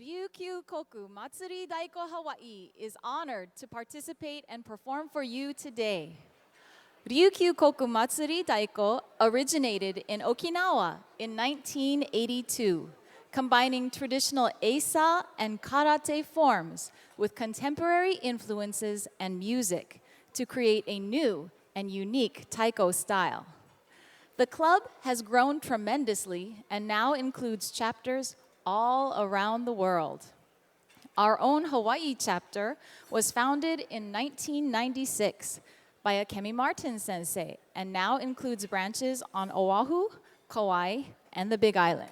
琉球Koku Matsuri Daiko Hawaii is honored to participate and perform for you today. Ryukyu Koku Matsuri Daiko originated in Okinawa in 1982, combining traditional Eisa and Karate forms with contemporary influences and music to create a new and unique taiko style. The club has grown tremendously and now includes chapters all around the world. Our own Hawaii chapter was founded in 1996 by Akemi Martin sensei and now includes branches on Oahu, Kauai, and the Big Island.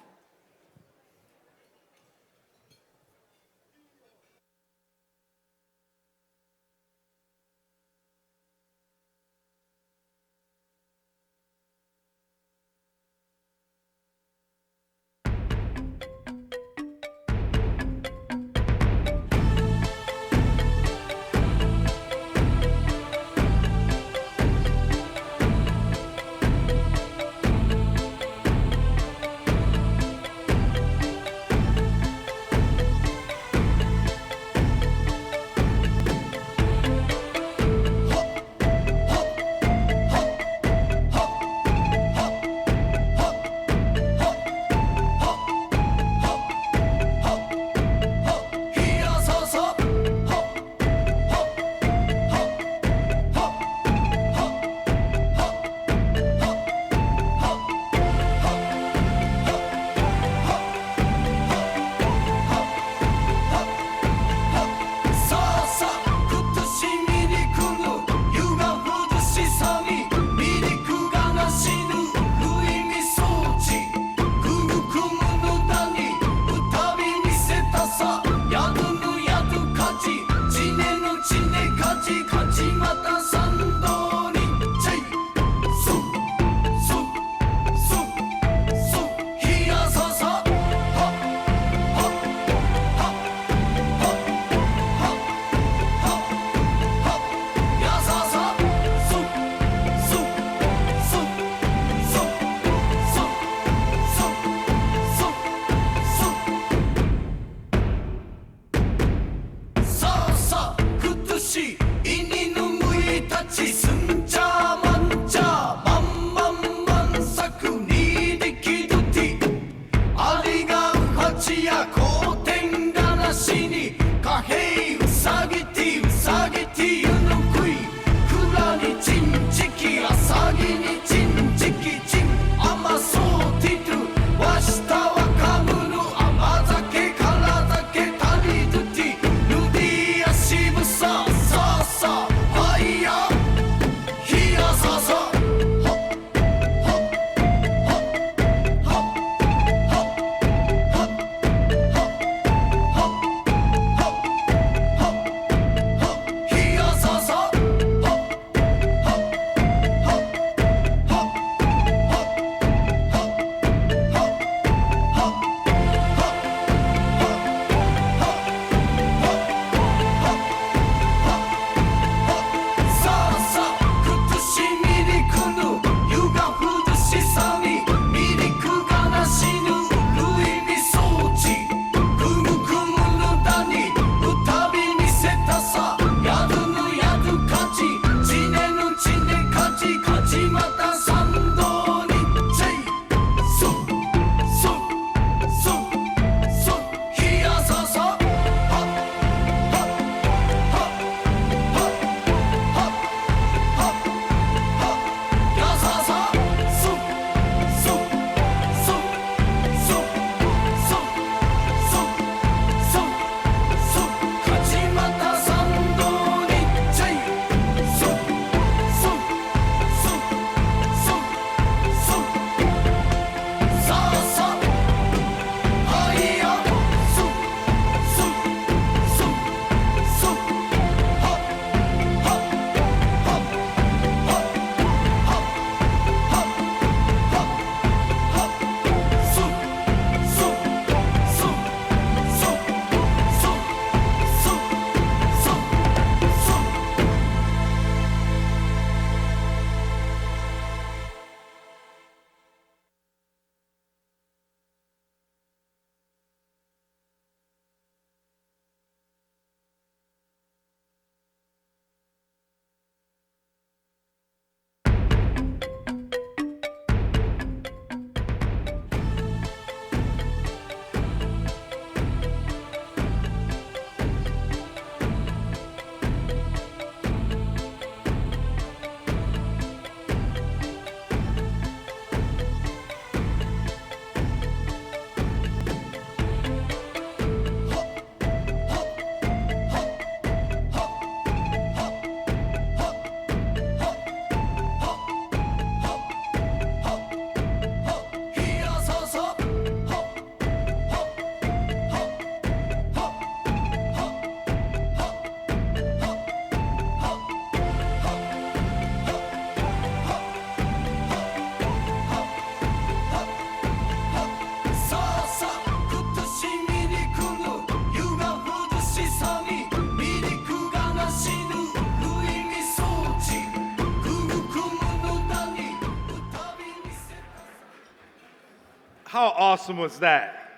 How awesome was that?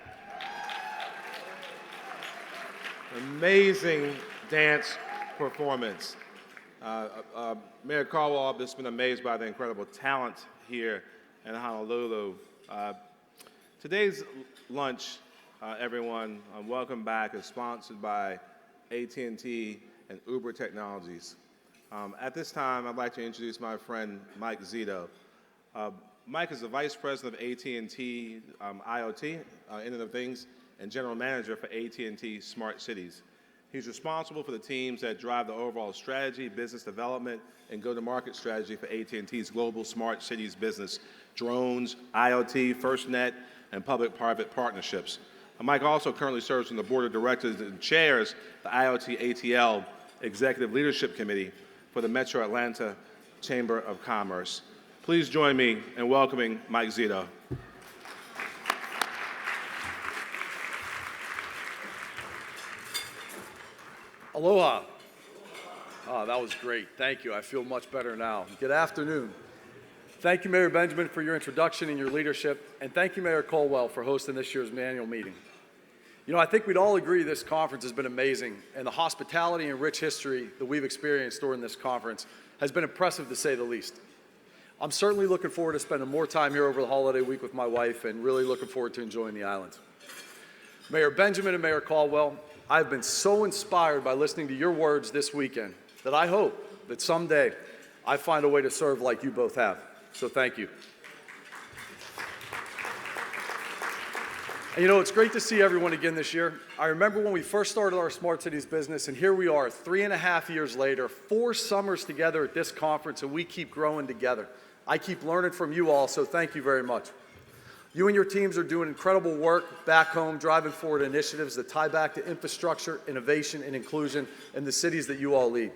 Amazing dance performance. Mayor Caldwell, I've just been amazed by the incredible talent here in Honolulu. Today's lunch, everyone, welcome back, is sponsored by AT&T and Uber Technologies. At this time, I'd like to introduce my friend Mike Zito. Mike is the Vice President of AT&T IoT, Internet of Things, and General Manager for AT&T Smart Cities. He's responsible for the teams that drive the overall strategy, business development, and go-to-market strategy for AT&T's global smart cities business, drones, IoT, FirstNet, and public-private partnerships. Mike also currently serves on the board of directors and chairs the IoT ATL Executive Leadership Committee for the Metro Atlanta Chamber of Commerce. Please join me in welcoming Mike Zito. Aloha. Oh, that was great. Thank you. I feel much better now. Good afternoon. Thank you, Mayor Benjamin, for your introduction and your leadership, and thank you, Mayor Caldwell, for hosting this year's annual meeting. You know, I think we'd all agree this conference has been amazing, and the hospitality and rich history that we've experienced during this conference has been impressive, to say the least. I'm certainly looking forward to spending more time here over the holiday week with my wife, and really looking forward to enjoying the island. Mayor Benjamin and Mayor Caldwell, I've been so inspired by listening to your words this weekend that I hope that someday I find a way to serve like you both have. So thank you. And you know, it's great to see everyone again this year. I remember when we first started our Smart Cities business, and here we are 3.5 years later, 4 summers together at this conference, and we keep growing together. I keep learning from you all, so thank you very much. You and your teams are doing incredible work back home, driving forward initiatives that tie back to infrastructure, innovation, and inclusion in the cities that you all lead.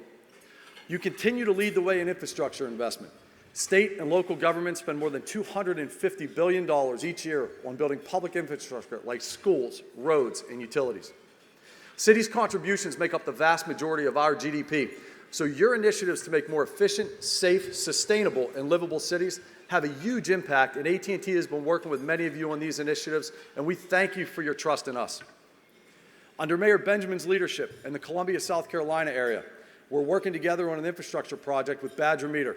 You continue to lead the way in infrastructure investment. State and local governments spend more than $250 billion each year on building public infrastructure like schools, roads, and utilities. Cities' contributions make up the vast majority of our GDP, so your initiatives to make more efficient, safe, sustainable, and livable cities have a huge impact, and AT&T has been working with many of you on these initiatives, and we thank you for your trust in us. Under Mayor Benjamin's leadership in the Columbia, South Carolina area, we're working together on an infrastructure project with Badger Meter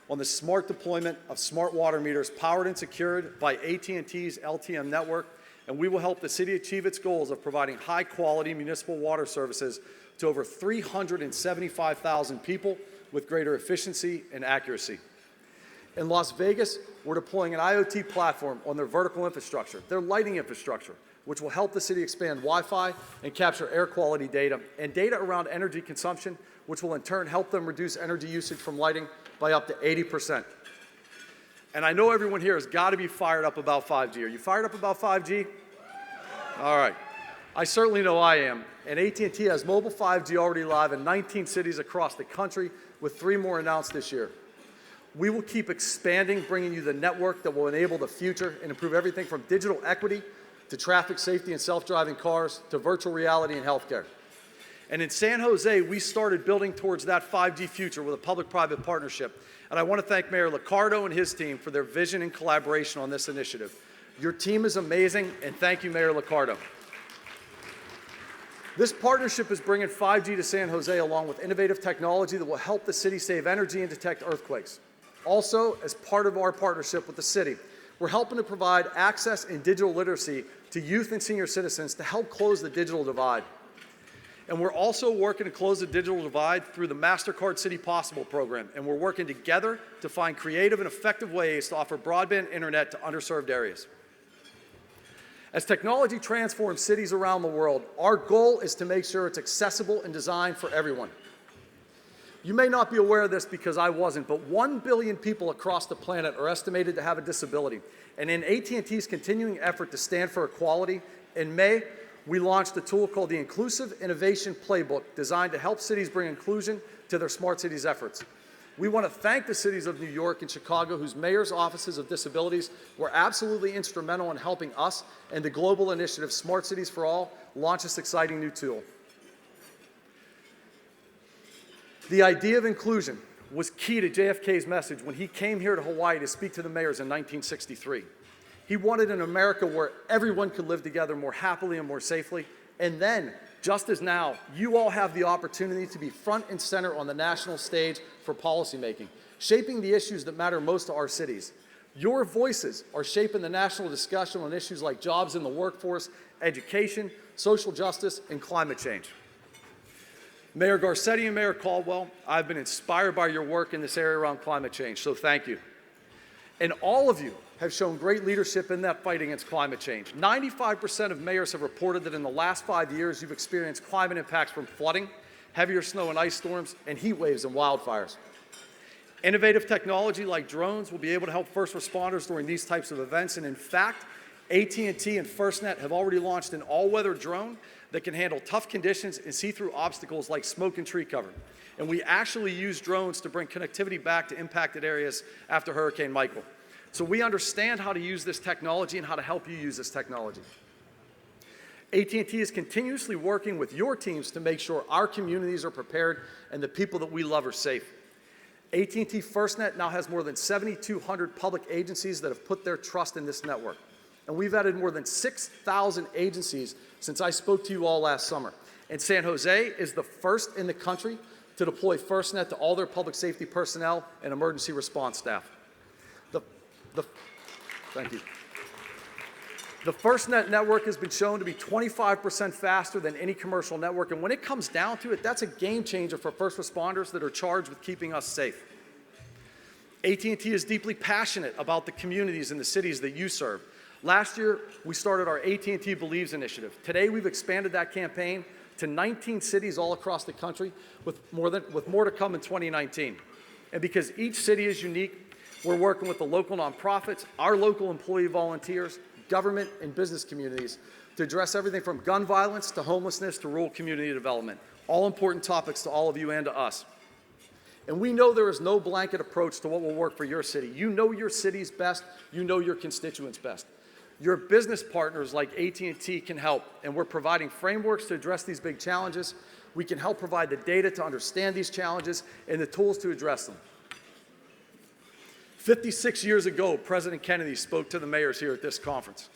on the smart deployment of smart water meters powered and secured by AT&T's LTM network, and we will help the city achieve its goals of providing high-quality municipal water services to over 375,000 people with greater efficiency and accuracy. In Las Vegas, we're deploying an IoT platform on their vertical infrastructure, their lighting infrastructure, which will help the city expand Wi-Fi and capture air quality data and data around energy consumption, which will in turn help them reduce energy usage from lighting by up to 80%. And I know everyone here has got to be fired up about 5G. Are you fired up about 5G? All right. I certainly know I am. And AT&T has mobile 5G already live in 19 cities across the country, with 3 more announced this year. We will keep expanding, bringing you the network that will enable the future and improve everything from digital equity to traffic safety and self-driving cars to virtual reality and healthcare. And in San Jose, we started building towards that 5G future with a public-private partnership. And I want to thank Mayor Liccardo and his team for their vision and collaboration on this initiative. Your team is amazing, and thank you, Mayor Liccardo. This partnership is bringing 5G to San Jose along with innovative technology that will help the city save energy and detect earthquakes. Also, as part of our partnership with the city, we're helping to provide access and digital literacy to youth and senior citizens to help close the digital divide. And we're also working to close the digital divide through the MasterCard City Possible program, and we're working together to find creative and effective ways to offer broadband internet to underserved areas. As technology transforms cities around the world, our goal is to make sure it's accessible and designed for everyone. You may not be aware of this because I wasn't, but 1 billion people across the planet are estimated to have a disability. And in AT&T's continuing effort to stand for equality, in May, we launched a tool called the Inclusive Innovation Playbook, designed to help cities bring inclusion to their smart cities efforts. We want to thank the cities of New York and Chicago, whose mayor's offices of disabilities were absolutely instrumental in helping us and the global initiative Smart Cities for All launch this exciting new tool. The idea of inclusion was key to JFK's message when he came here to Hawaii to speak to the mayors in 1963. He wanted an America where everyone could live together more happily and more safely. And then, just as now, you all have the opportunity to be front and center on the national stage for policymaking, shaping the issues that matter most to our cities. Your voices are shaping the national discussion on issues like jobs in the workforce, education, social justice, and climate change. Mayor Garcetti and Mayor Caldwell, I've been inspired by your work in this area around climate change, so thank you. And all of you have shown great leadership in that fight against climate change. 95% of mayors have reported that in the last 5 years, you've experienced climate impacts from flooding, heavier snow and ice storms, and heat waves and wildfires. Innovative technology like drones will be able to help first responders during these types of events. And in fact, AT&T and FirstNet have already launched an all-weather drone that can handle tough conditions and see through obstacles like smoke and tree cover. And we actually use drones to bring connectivity back to impacted areas after Hurricane Michael. So we understand how to use this technology and how to help you use this technology. AT&T is continuously working with your teams to make sure our communities are prepared and the people that we love are safe. AT&T FirstNet now has more than 7,200 public agencies that have put their trust in this network. And we've added more than 6,000 agencies since I spoke to you all last summer. And San Jose is the first in the country to deploy FirstNet to all their public safety personnel and emergency response staff. Thank you. The FirstNet network has been shown to be 25% faster than any commercial network, and when it comes down to it, that's a game changer for first responders that are charged with keeping us safe. AT&T is deeply passionate about the communities and the cities that you serve. Last year, we started our AT&T Believes initiative. Today, we've expanded that campaign to 19 cities all across the country, with more to come in 2019. And because each city is unique, we're working with the local nonprofits, our local employee volunteers, government and business communities to address everything from gun violence to homelessness to rural community development. All important topics to all of you and to us. And we know there is no blanket approach to what will work for your city. You know your cities best. You know your constituents best. Your business partners like AT&T can help, and we're providing frameworks to address these big challenges. We can help provide the data to understand these challenges and the tools to address them. 56 years ago, President Kennedy spoke to the mayors here at this conference.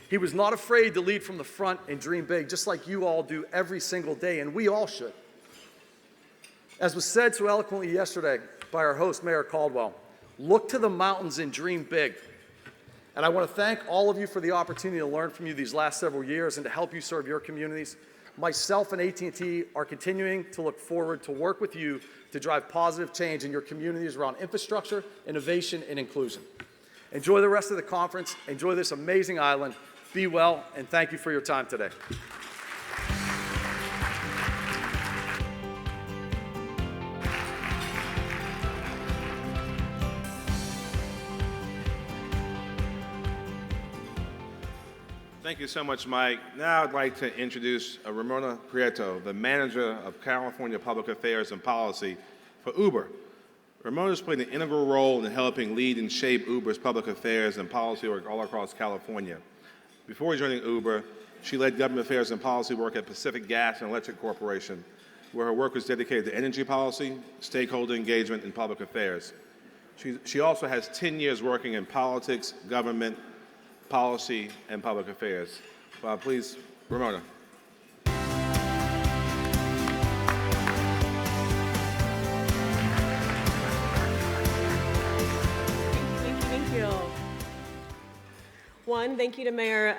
He was not afraid to lead from the front and dream big, just like you all do every single day, and we all should. As was said so eloquently yesterday by our host, Mayor Caldwell, look to the mountains and dream big. And I want to thank all of you for the opportunity to learn from you these last several years and to help you serve your communities. Myself and AT&T are continuing to look forward to work with you to drive positive change in your communities around infrastructure, innovation, and inclusion. Enjoy the rest of the conference. Enjoy this amazing island. Be well, and thank you for your time today. Thank you so much, Mike. Now I'd like to introduce Ramona Prieto, the Manager of California Public Affairs and Policy for Uber. Ramona's played an integral role in helping lead and shape Uber's public affairs and policy work all across California. Before joining Uber, she led government affairs and policy work at Pacific Gas and Electric Corporation, where her work was dedicated to energy policy, stakeholder engagement, and public affairs. She also has 10 years working in politics, government, policy, and public affairs. Please, Ramona. Thank you. One, thank you to Mayor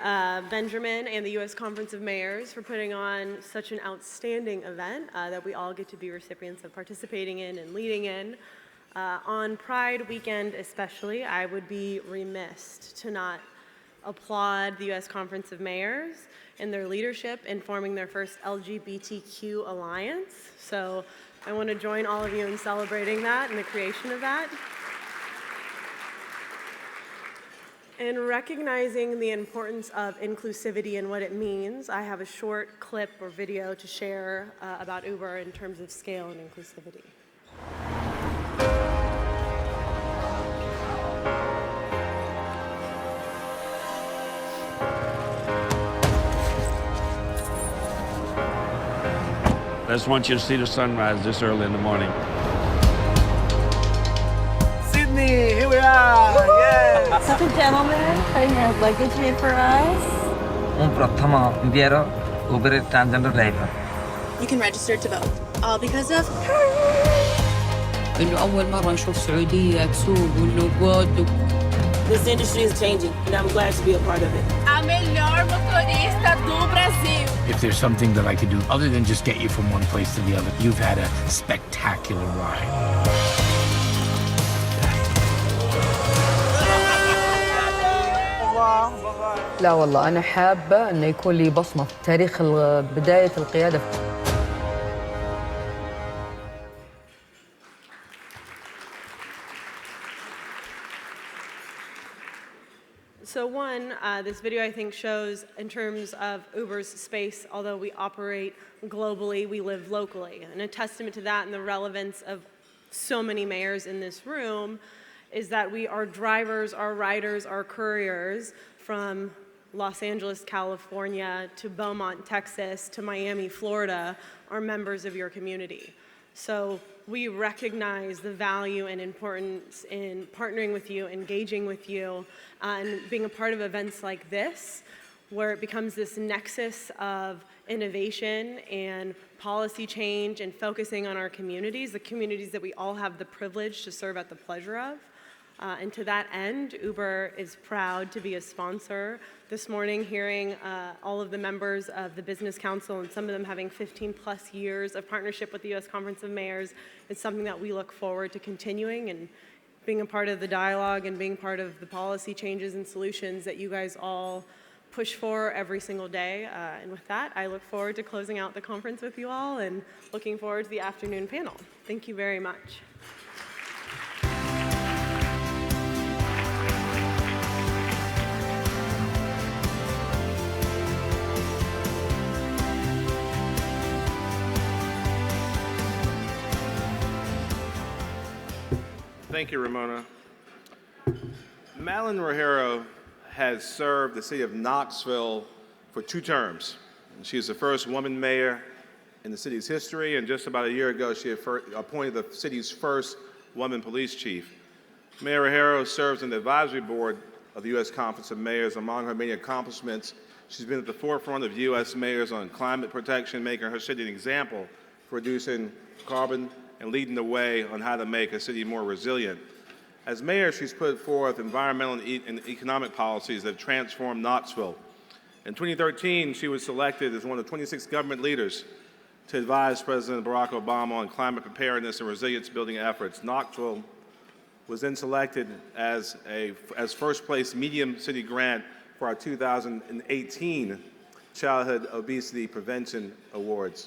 Benjamin and the U.S. Conference of Mayors for putting on such an outstanding event that we all get to be recipients of participating in and leading in. On Pride weekend especially, I would be remiss to not applaud the U.S. Conference of Mayors and their leadership in forming their first LGBTQ alliance. So I want to join all of you in celebrating that and the creation of that. And recognizing the importance of inclusivity and what it means, I have a short clip or video to share about Uber in terms of scale and inclusivity. I just want you to see the sunrise this early in the morning. Sydney, here we are! Yes! Such a gentleman, putting your luggage in for us. You can register to vote. All because of her. إنه أول مرة نشوف سعودية تسوق والنقود. This industry is changing, and I'm glad to be a part of it. A melhor motorista do Brasil. If there's something that I could do other than just get you from one place to the other, you've had a spectacular ride. لا والله أنا حابة إنه يكون لي بصمة في تاريخ بداية القيادة. So one, this video I think shows in terms of Uber's space, although we operate globally, we live locally. And a testament to that and the relevance of so many mayors in this room is that we are drivers, our riders, our couriers from Los Angeles, California, to Beaumont, Texas, to Miami, Florida, are members of your community. So we recognize the value and importance in partnering with you, engaging with you, and being a part of events like this, where it becomes this nexus of innovation and policy change and focusing on our communities, the communities that we all have the privilege to serve at the pleasure of. And to that end, Uber is proud to be a sponsor. This morning, hearing all of the members of the Business Council, and some of them having 15+ years of partnership with the U.S. Conference of Mayors, is something that we look forward to continuing and being a part of the dialogue and being part of the policy changes and solutions that you guys all push for every single day. And with that, I look forward to closing out the conference with you all and looking forward to the afternoon panel. Thank you very much. Thank you, Ramona. Madeline Rogero has served the city of Knoxville for 2 terms. She is the first woman mayor in the city's history, and just about a year ago, she appointed the city's first woman police chief. Mayor Rogero serves on the advisory board of the U.S. Conference of Mayors. Among her many accomplishments, she's been at the forefront of U.S. mayors on climate protection, making her city an example for reducing carbon and leading the way on how to make a city more resilient. As mayor, she's put forth environmental and economic policies that have transformed Knoxville. In 2013, she was selected as one of 26 government leaders to advise President Barack Obama on climate preparedness and resilience building efforts. Knoxville was then selected as first place medium city grant for our 2018 Childhood Obesity Prevention Awards.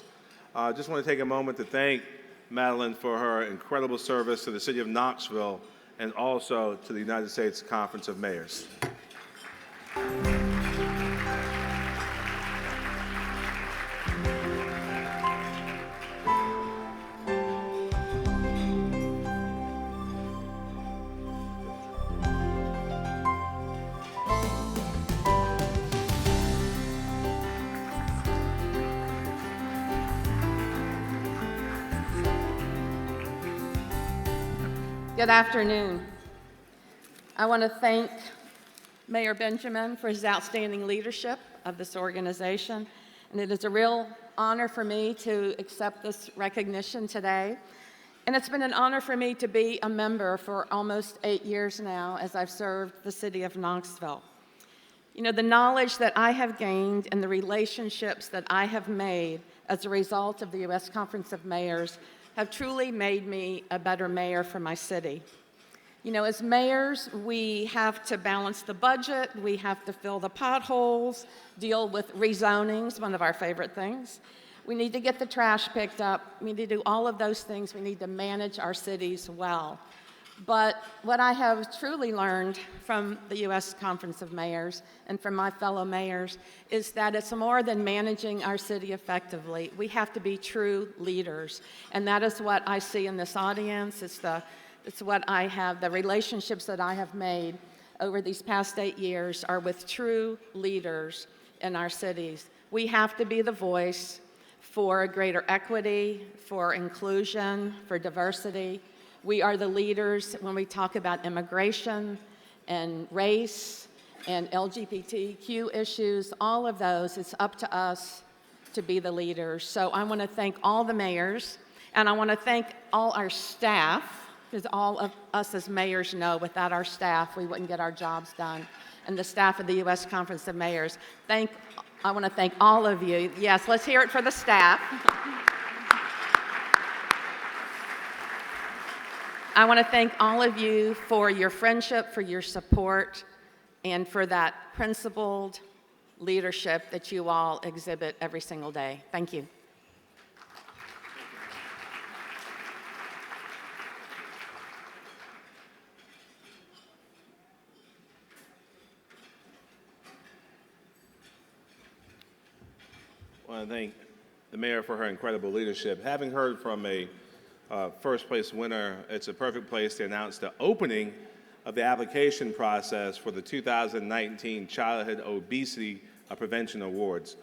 I just want to take a moment to thank Madeline for her incredible service to the city of Knoxville and also to the United States Conference of Mayors. Good afternoon. I want to thank Mayor Benjamin for his outstanding leadership of this organization, and it is a real honor for me to accept this recognition today. And it's been an honor for me to be a member for almost 8 years now as I've served the city of Knoxville. You know, the knowledge that I have gained and the relationships that I have made as a result of the U.S. Conference of Mayors have truly made me a better mayor for my city. You know, as mayors, we have to balance the budget, we have to fill the potholes, deal with rezonings, one of our favorite things. We need to get the trash picked up. We need to do all of those things. We need to manage our cities well. But what I have truly learned from the U.S. Conference of Mayors and from my fellow mayors is that it's more than managing our city effectively. We have to be true leaders. And that is what I see in this audience. It's what I have, the relationships that I have made over these past 8 years are with true leaders in our cities. We have to be the voice for greater equity, for inclusion, for diversity. We are the leaders when we talk about immigration and race and LGBTQ issues, all of those, it's up to us to be the leaders. So I want to thank all the mayors, and I want to thank all our staff, because all of us as mayors know without our staff, we wouldn't get our jobs done. And the staff of the U.S. Conference of Mayors. I want to thank all of you. Yes, let's hear it for the staff. I want to thank all of you for your friendship, for your support, and for that principled leadership that you all exhibit every single day. Thank you. I want to thank the mayor for her incredible leadership. Having heard from a first place winner, it's a perfect place to announce the opening of the application process for the 2019 Childhood Obesity Prevention Awards.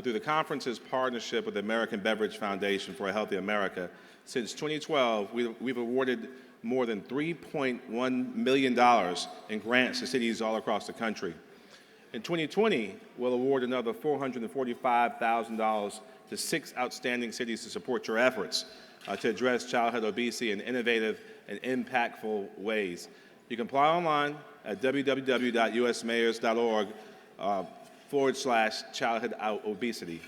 Through the conference's partnership with the American Beverage Foundation for a Healthy America, since 2012, we've awarded more than $3.1 million in grants to cities all across the country. In 2020, we'll award another $445,000 to 6 outstanding cities to support your efforts to address childhood obesity in innovative and impactful ways. You can apply online at www.usmayors.org/childhood obesity.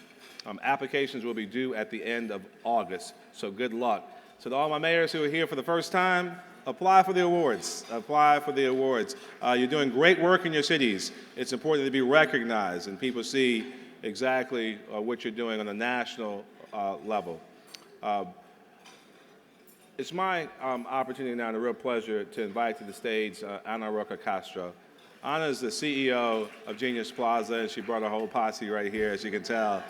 Applications will be due at the end of August, so good luck. So to all my mayors who are here for the first time, apply for the awards. Apply for the awards. You're doing great work in your cities. It's important to be recognized and people see exactly what you're doing on a national level. It's my opportunity now and a real pleasure to invite to the stage Ana Roca Castro. Ana is the CEO of Genius Plaza, and she brought a whole posse right here, as you can tell.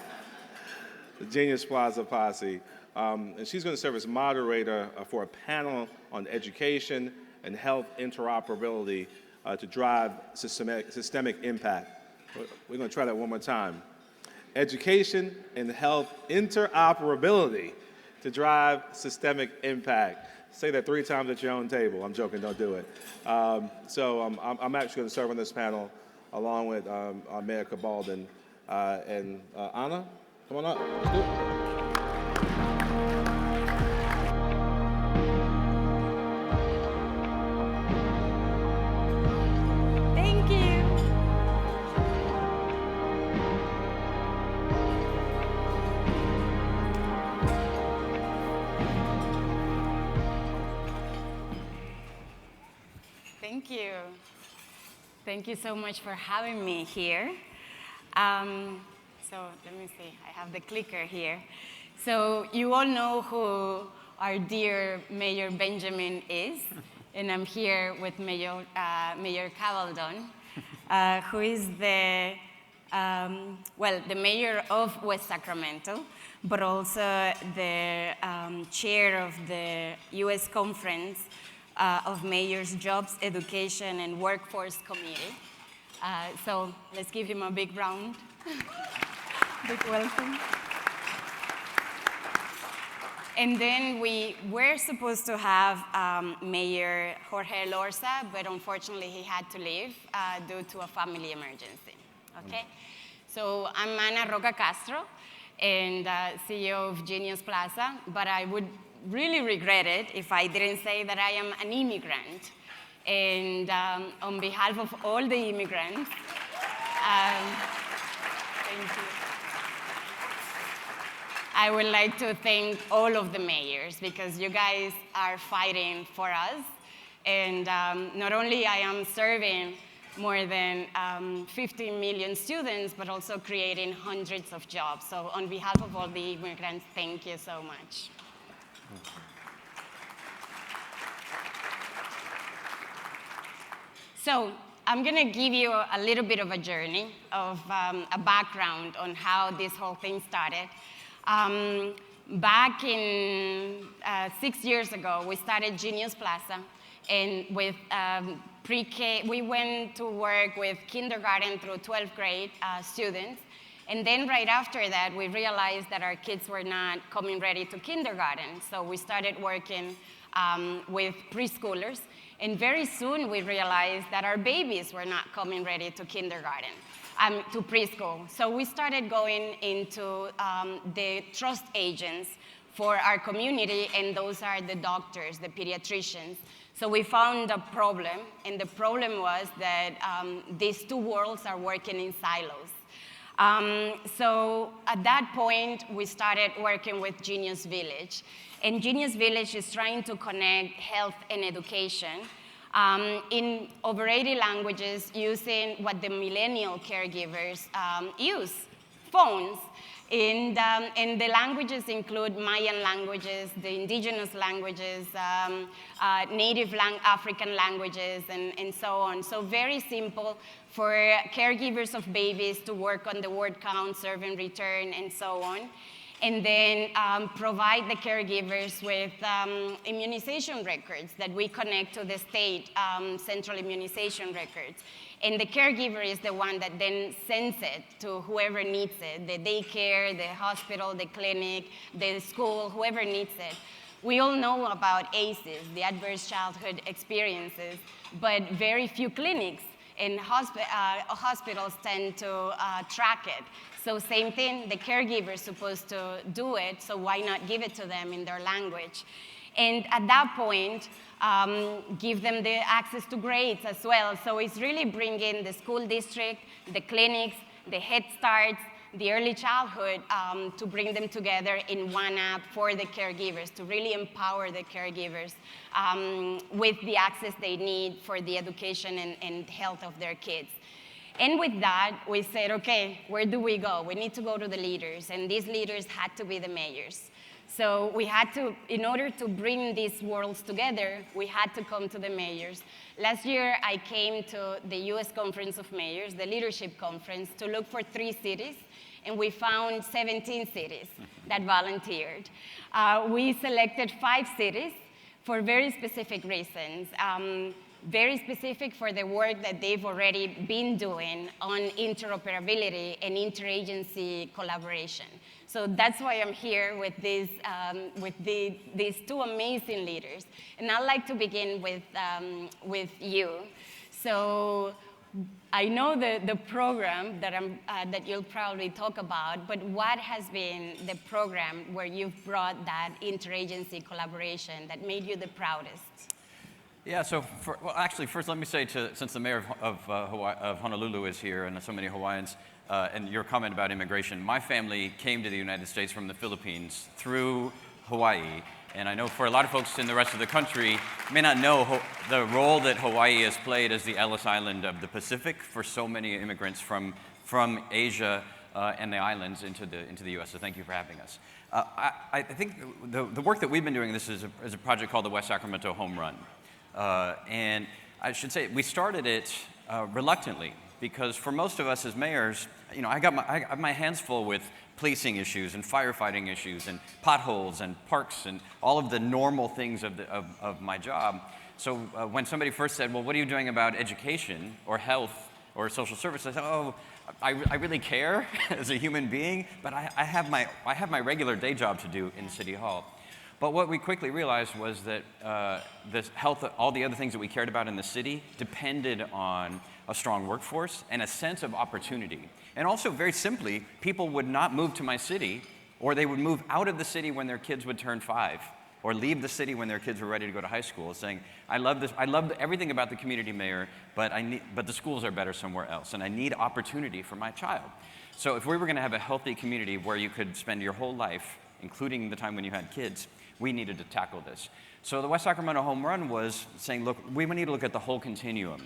The Genius Plaza posse. And she's going to serve as moderator for a panel on education and health interoperability to drive systemic impact. We're going to try that one more time. Education and health interoperability to drive systemic impact. Say that 3 times at your own table. I'm joking, don't do it. I'm actually going to serve on this panel along with Mayor Cabaldon. And Ana, come on up, let's do it. Thank you. Thank you so much for having me here. So let me see, I have the clicker here. So you all know who our dear Mayor Benjamin is, and I'm here with Mayor Cabaldon, who is the mayor of West Sacramento, but also the chair of the U.S. Conference of Mayors Jobs, Education, and Workforce Committee. So let's give him a big round. Big welcome. And then we were supposed to have Mayor Jorge Lorza, but unfortunately he had to leave due to a family emergency, okay? So I'm Ana Roca Castro, and CEO of Genius Plaza, but I would really regret it if I didn't say that I am an immigrant. And on behalf of all the immigrants, thank you. I would like to thank all of the mayors because you guys are fighting for us. And not only I am serving more than 15 million students, but also creating hundreds of jobs. So on behalf of all the immigrants, thank you so much. So I'm going to give you a little bit of a journey of a background on how this whole thing started. Back in 6 years ago, we started Genius Plaza, and with pre-K, we went to work with kindergarten through 12th grade students. And then right after that, we realized that our kids were not coming ready to kindergarten. So we started working with preschoolers. And very soon we realized that our babies were not coming ready to kindergarten, to preschool. So we started going into the trust agents for our community, and those are the doctors, the pediatricians. So we found a problem, and the problem was that these two worlds are working in silos. So at that point, we started working with Genius Village. And Genius Village is trying to connect health and education in over 80 languages using what the millennial caregivers use, phones. And the languages include Mayan languages, the indigenous languages, native African languages, and so on. So very simple for caregivers of babies to work on the word count, serve and return, and so on. And then provide the caregivers with immunization records that we connect to the state central immunization records. And the caregiver is the one that then sends it to whoever needs it, the daycare, the hospital, the clinic, the school, whoever needs it. We all know about ACEs, the adverse childhood experiences, but very few clinics and hospitals tend to track it. So same thing, the caregiver is supposed to do it, so why not give it to them in their language? And at that point, give them the access to grades as well. So it's really bringing the school district, the clinics, the Head Starts, the early childhood to bring them together in one app for the caregivers, to really empower the caregivers with the access they need for the education and health of their kids. And with that, we said, okay, where do we go? We need to go to the leaders, and these leaders had to be the mayors. So we had to, in order to bring these worlds together, we had to come to the mayors. Last year, I came to the US Conference of Mayors, the leadership conference, to look for 3 cities, and we found 17 cities that volunteered. We selected 5 cities for very specific reasons. Very specific for the work that they've already been doing on interoperability and interagency collaboration. So that's why I'm here with these 2 amazing leaders. And I'd like to begin with you. So I know the program that you'll probably talk about, but what has been the program where you've brought that interagency collaboration that made you the proudest? Yeah, so actually, first let me say, since the mayor of Honolulu is here and so many Hawaiians, and your comment about immigration, my family came to the United States from the Philippines through Hawaii. And I know for a lot of folks in the rest of the country may not know the role that Hawaii has played as the Ellis Island of the Pacific for so many immigrants from Asia and the islands into the U.S. So thank you for having us. I think the work that we've been doing, this is a project called the West Sacramento Home Run. And I should say, we started it reluctantly, because for most of us as mayors, you know, I have my hands full with policing issues and firefighting issues and potholes and parks and all of the normal things of my job. So when somebody first said, well, what are you doing about education or health or social service? I said, oh, I really care as a human being, but I have my regular day job to do in City Hall. But what we quickly realized was that this health, all the other things that we cared about in the city depended on a strong workforce and a sense of opportunity. And also, very simply, people would not move to my city, or they would move out of the city when their kids would turn 5, or leave the city when their kids were ready to go to high school, saying, I love this, I love everything about the community mayor, but the schools are better somewhere else, and I need opportunity for my child. So if we were gonna have a healthy community where you could spend your whole life, including the time when you had kids, we needed to tackle this. So the West Sacramento Home Run was saying, look, we need to look at the whole continuum.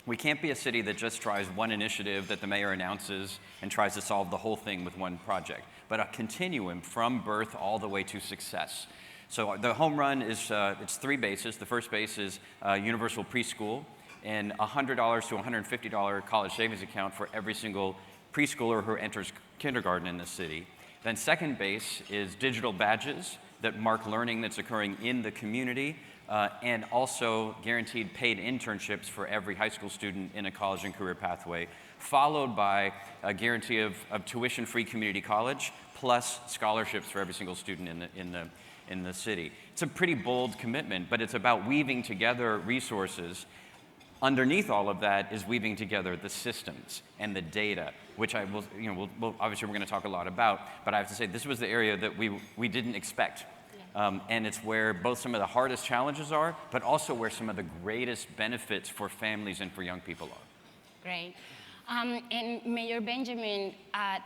We can't be a city that just tries one initiative that the mayor announces and tries to solve the whole thing with one project, but a continuum from birth all the way to success. So the home run is, it's 3 bases. The first base is universal preschool and $100 to $150 college savings account for every single preschooler who enters kindergarten in the city. Then second base is digital badges that mark learning that's occurring in the community, and also guaranteed paid internships for every high school student in a college and career pathway, followed by a guarantee of tuition-free community college, plus scholarships for every single student in the city. It's a pretty bold commitment, but it's about weaving together resources. Underneath all of that is weaving together the systems and the data, which I will, obviously we're going to talk a lot about, but I have to say this was the area that we didn't expect. And it's where both some of the hardest challenges are, but also where some of the greatest benefits for families and for young people are. Great. And Mayor Benjamin,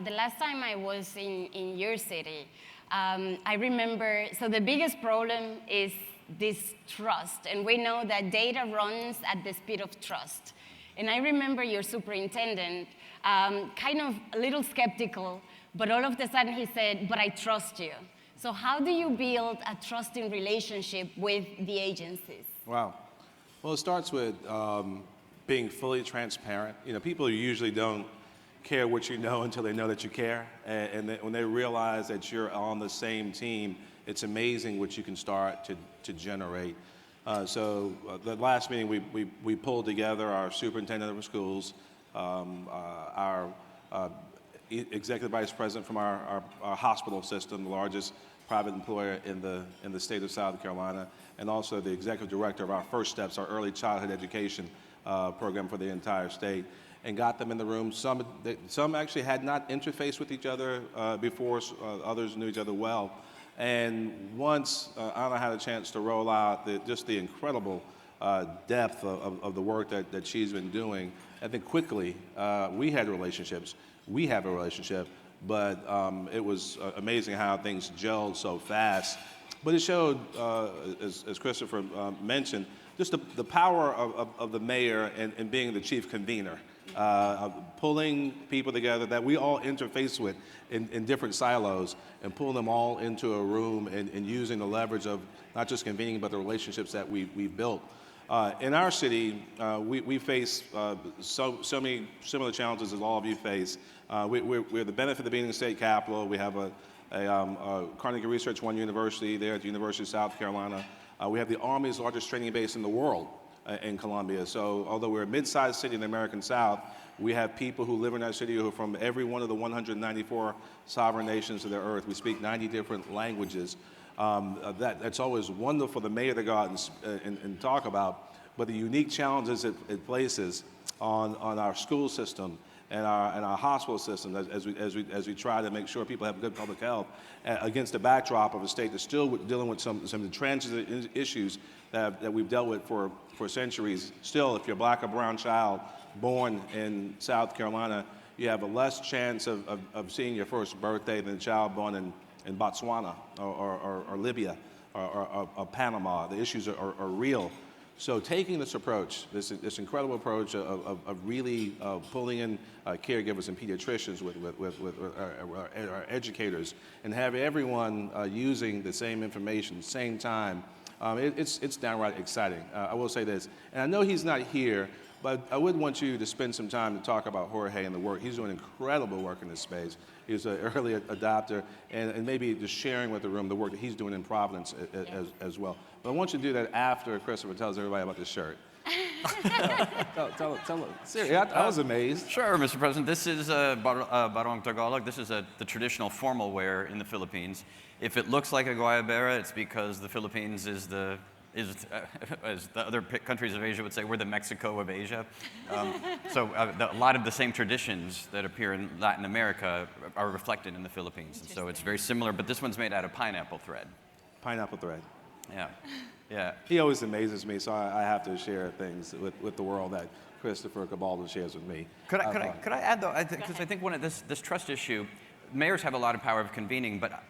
the last time I was in your city, I remember, so the biggest problem is this trust, and we know that data runs at the speed of trust. And I remember your superintendent, kind of a little skeptical, but all of a sudden he said, "But I trust you." So how do you build a trusting relationship with the agencies? Wow. Well, it starts with being fully transparent. People usually don't care what you know until they know that you care. And when they realize that you're on the same team, it's amazing what you can start to generate. So the last meeting, we pulled together our superintendent of schools, our executive vice president from our hospital system, the largest private employer in the state of South Carolina, and also the executive director of our First Steps, our early childhood education program for the entire state, and got them in the room. Some actually had not interfaced with each other before, others knew each other well. And once Anna had a chance to roll out just the incredible depth of the work that she's been doing, I think quickly we had relationships. We have a relationship, but it was amazing how things gelled so fast. But it showed, as Christopher mentioned, just the power of the mayor and being the chief convener. Pulling people together that we all interface with in different silos and pulling them all into a room and using the leverage of not just convening but the relationships that we've built. In our city, we face so many similar challenges as all of you face. We're the benefit of being in the state capital. We have a Carnegie Research One University there at the University of South Carolina. We have the Army's largest training base in the world in Columbia. So although we're a mid-sized city in the American South, we have people who live in our city who are from every one of the 194 sovereign nations of the earth. We speak 90 different languages. That's always wonderful, the mayor to go out and talk about, but the unique challenges it places on our school system and our hospital system as we try to make sure people have good public health against the backdrop of a state that's still dealing with some of the transit issues that we've dealt with for centuries. Still, if you're a black or brown child born in South Carolina, you have a less chance of seeing your first birthday than a child born in Botswana or Libya or Panama. The issues are real. So taking this approach, this incredible approach of really pulling in caregivers and pediatricians with our educators and have everyone using the same information, same time, it's downright exciting. I will say this, and I know he's not here, but I would want you to spend some time to talk about Jorge and the work. He's doing incredible work in this space. He's an early adopter, and maybe just sharing with the room the work that he's doing in Providence as well. But I want you to do that after Christopher tells everybody about this shirt. Tell seriously, I was amazed. Sure, Mr. President. This is Barong Tagalog. This is the traditional formal wear in the Philippines. If it looks like a guayabera, it's because the Philippines is as the other countries of Asia would say, we're the Mexico of Asia. So a lot of the same traditions that appear in Latin America are reflected in the Philippines. And so it's very similar, but this one's made out of pineapple thread. Pineapple thread. Yeah. Yeah. He always amazes me, so I have to share things with the world that Christopher Cabaldo shares with me. Could I add, though, because I think one of this trust issue, mayors have a lot of power of convening, but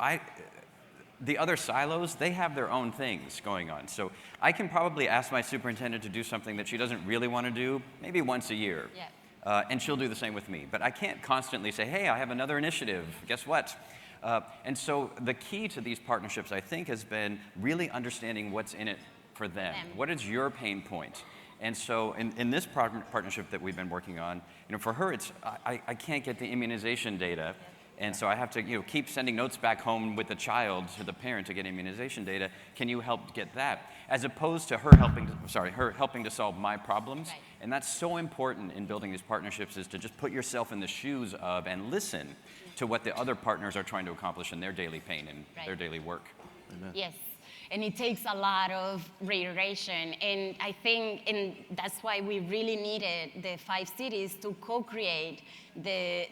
the other silos, they have their own things going on. So I can probably ask my superintendent to do something that she doesn't really want to do, maybe once a year. Yeah. And she'll do the same with me. But I can't constantly say, hey, I have another initiative. Guess what? And so the key to these partnerships, I think, has been really understanding what's in it for them. What is your pain point? And so in this partnership that we've been working on, for her, it's I can't get the immunization data. And so I have to keep sending notes back home with the child to the parent to get immunization data. Can you help get that? As opposed to her helping to solve my problems. Right. And that's so important in building these partnerships, is to just put yourself in the shoes of and listen to what the other partners are trying to accomplish in their daily pain and their daily work. Yes. And it takes a lot of reiteration. And I think that's why we really needed the 5 cities to co-create the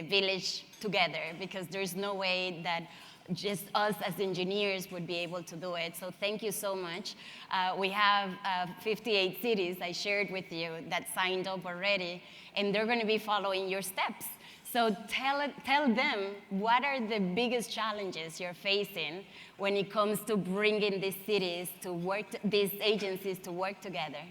village together, because there's no way that just us as engineers would be able to do it. So thank you so much. We have 58 cities I shared with you that signed up already, and they're going to be following your steps. So tell them what are the biggest challenges you're facing when it comes to bringing these cities to work, these agencies to work together.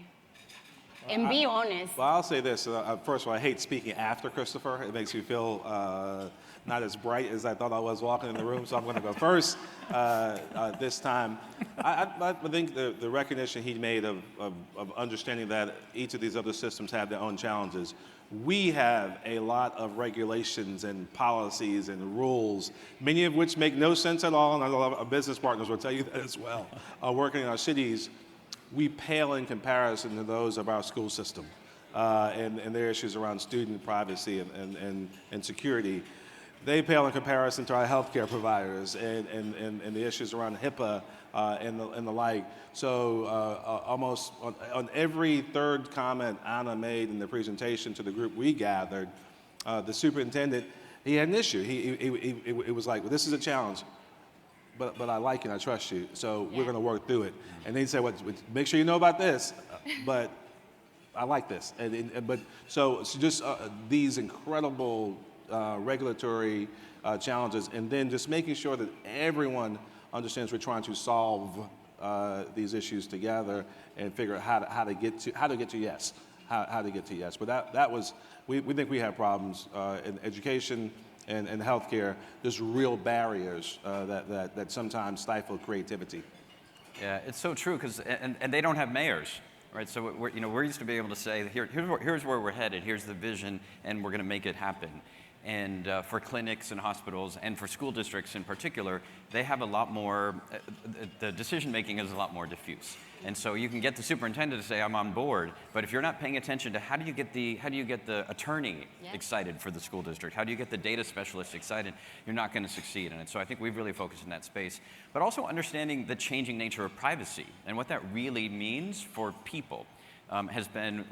And be honest. Well, I'll say this. First of all, I hate speaking after Christopher. It makes me feel not as bright as I thought I was walking in the room, so I'm going to go first this time. I think the recognition he made of understanding that each of these other systems have their own challenges. We have a lot of regulations and policies and rules, many of which make no sense at all, and a lot of our business partners will tell you that as well. Working in our cities, we pale in comparison to those of our school system and their issues around student privacy and security. They pale in comparison to our healthcare providers and the issues around HIPAA and the like. So almost on every third comment Anna made in the presentation to the group we gathered, the superintendent, he had an issue. It was like, well, this is a challenge, but I like you and I trust you, so we're going to work through it. And then he said, well, make sure you know about this, but I like this. So just these incredible regulatory challenges, and then just making sure that everyone understands we're trying to solve these issues together and figure out how to get to yes, how to get to yes. But that was we think we have problems in education and healthcare. There's real barriers that sometimes stifle creativity. Yeah, it's so true because and they don't have mayors. Right, so we're used to be able to say, here's where we're headed, here's the vision, and we're going to make it happen. And for clinics and hospitals, and for school districts in particular, they have a lot more, the decision making is a lot more diffuse. And so you can get the superintendent to say, I'm on board, but if you're not paying attention to how do you get the attorney excited for the school district, how do you get the data specialist excited, you're not going to succeed in it. So I think we've really focused in that space. But also understanding the changing nature of privacy and what that really means for people. Has been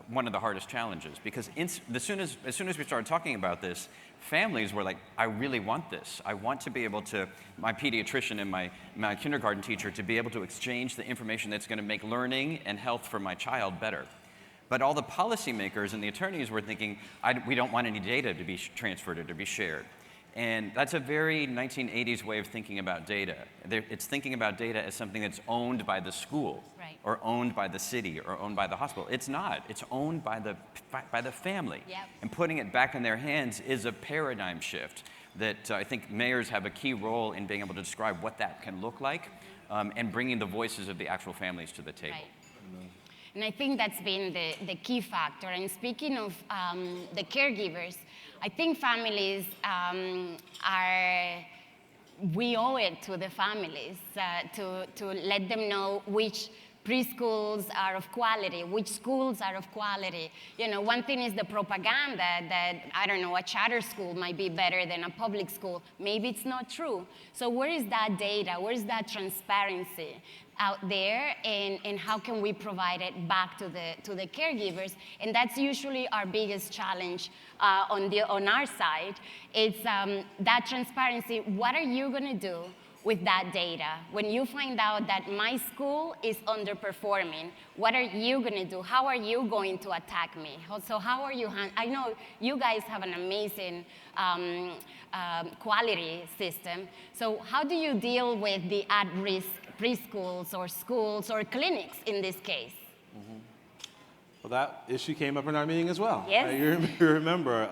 one of the hardest challenges, because as soon as we started talking about this, families were like, I really want this. I want to be able to, my pediatrician and my kindergarten teacher, to be able to exchange the information that's going to make learning and health for my child better. But all the policymakers and the attorneys were thinking, we don't want any data to be transferred or to be shared. And that's a very 1980s way of thinking about data. It's thinking about data as something that's owned by the school, or owned by the city, or owned by the hospital. It's not. It's owned by the family. Yep. And putting it back in their hands is a paradigm shift that I think mayors have a key role in being able to describe what that can look like, and bringing the voices of the actual families to the table. Right. And I think that's been the key factor. And speaking of the caregivers, I think families we owe it to the families to let them know which preschools are of quality, which schools are of quality. One thing is the propaganda that, I don't know, a charter school might be better than a public school. Maybe it's not true. So where is that data? Where is that transparency out there, and how can we provide it back to the caregivers? And that's usually our biggest challenge on our side. It's that transparency. What are you going to do with that data? When you find out that my school is underperforming, what are you going to do? How are you going to attack me? So how are you, I know you guys have an amazing quality system. So how do you deal with the at-risk preschools or schools or clinics in this case? Mm-hmm. Well, that issue came up in our meeting as well. Yes. You remember,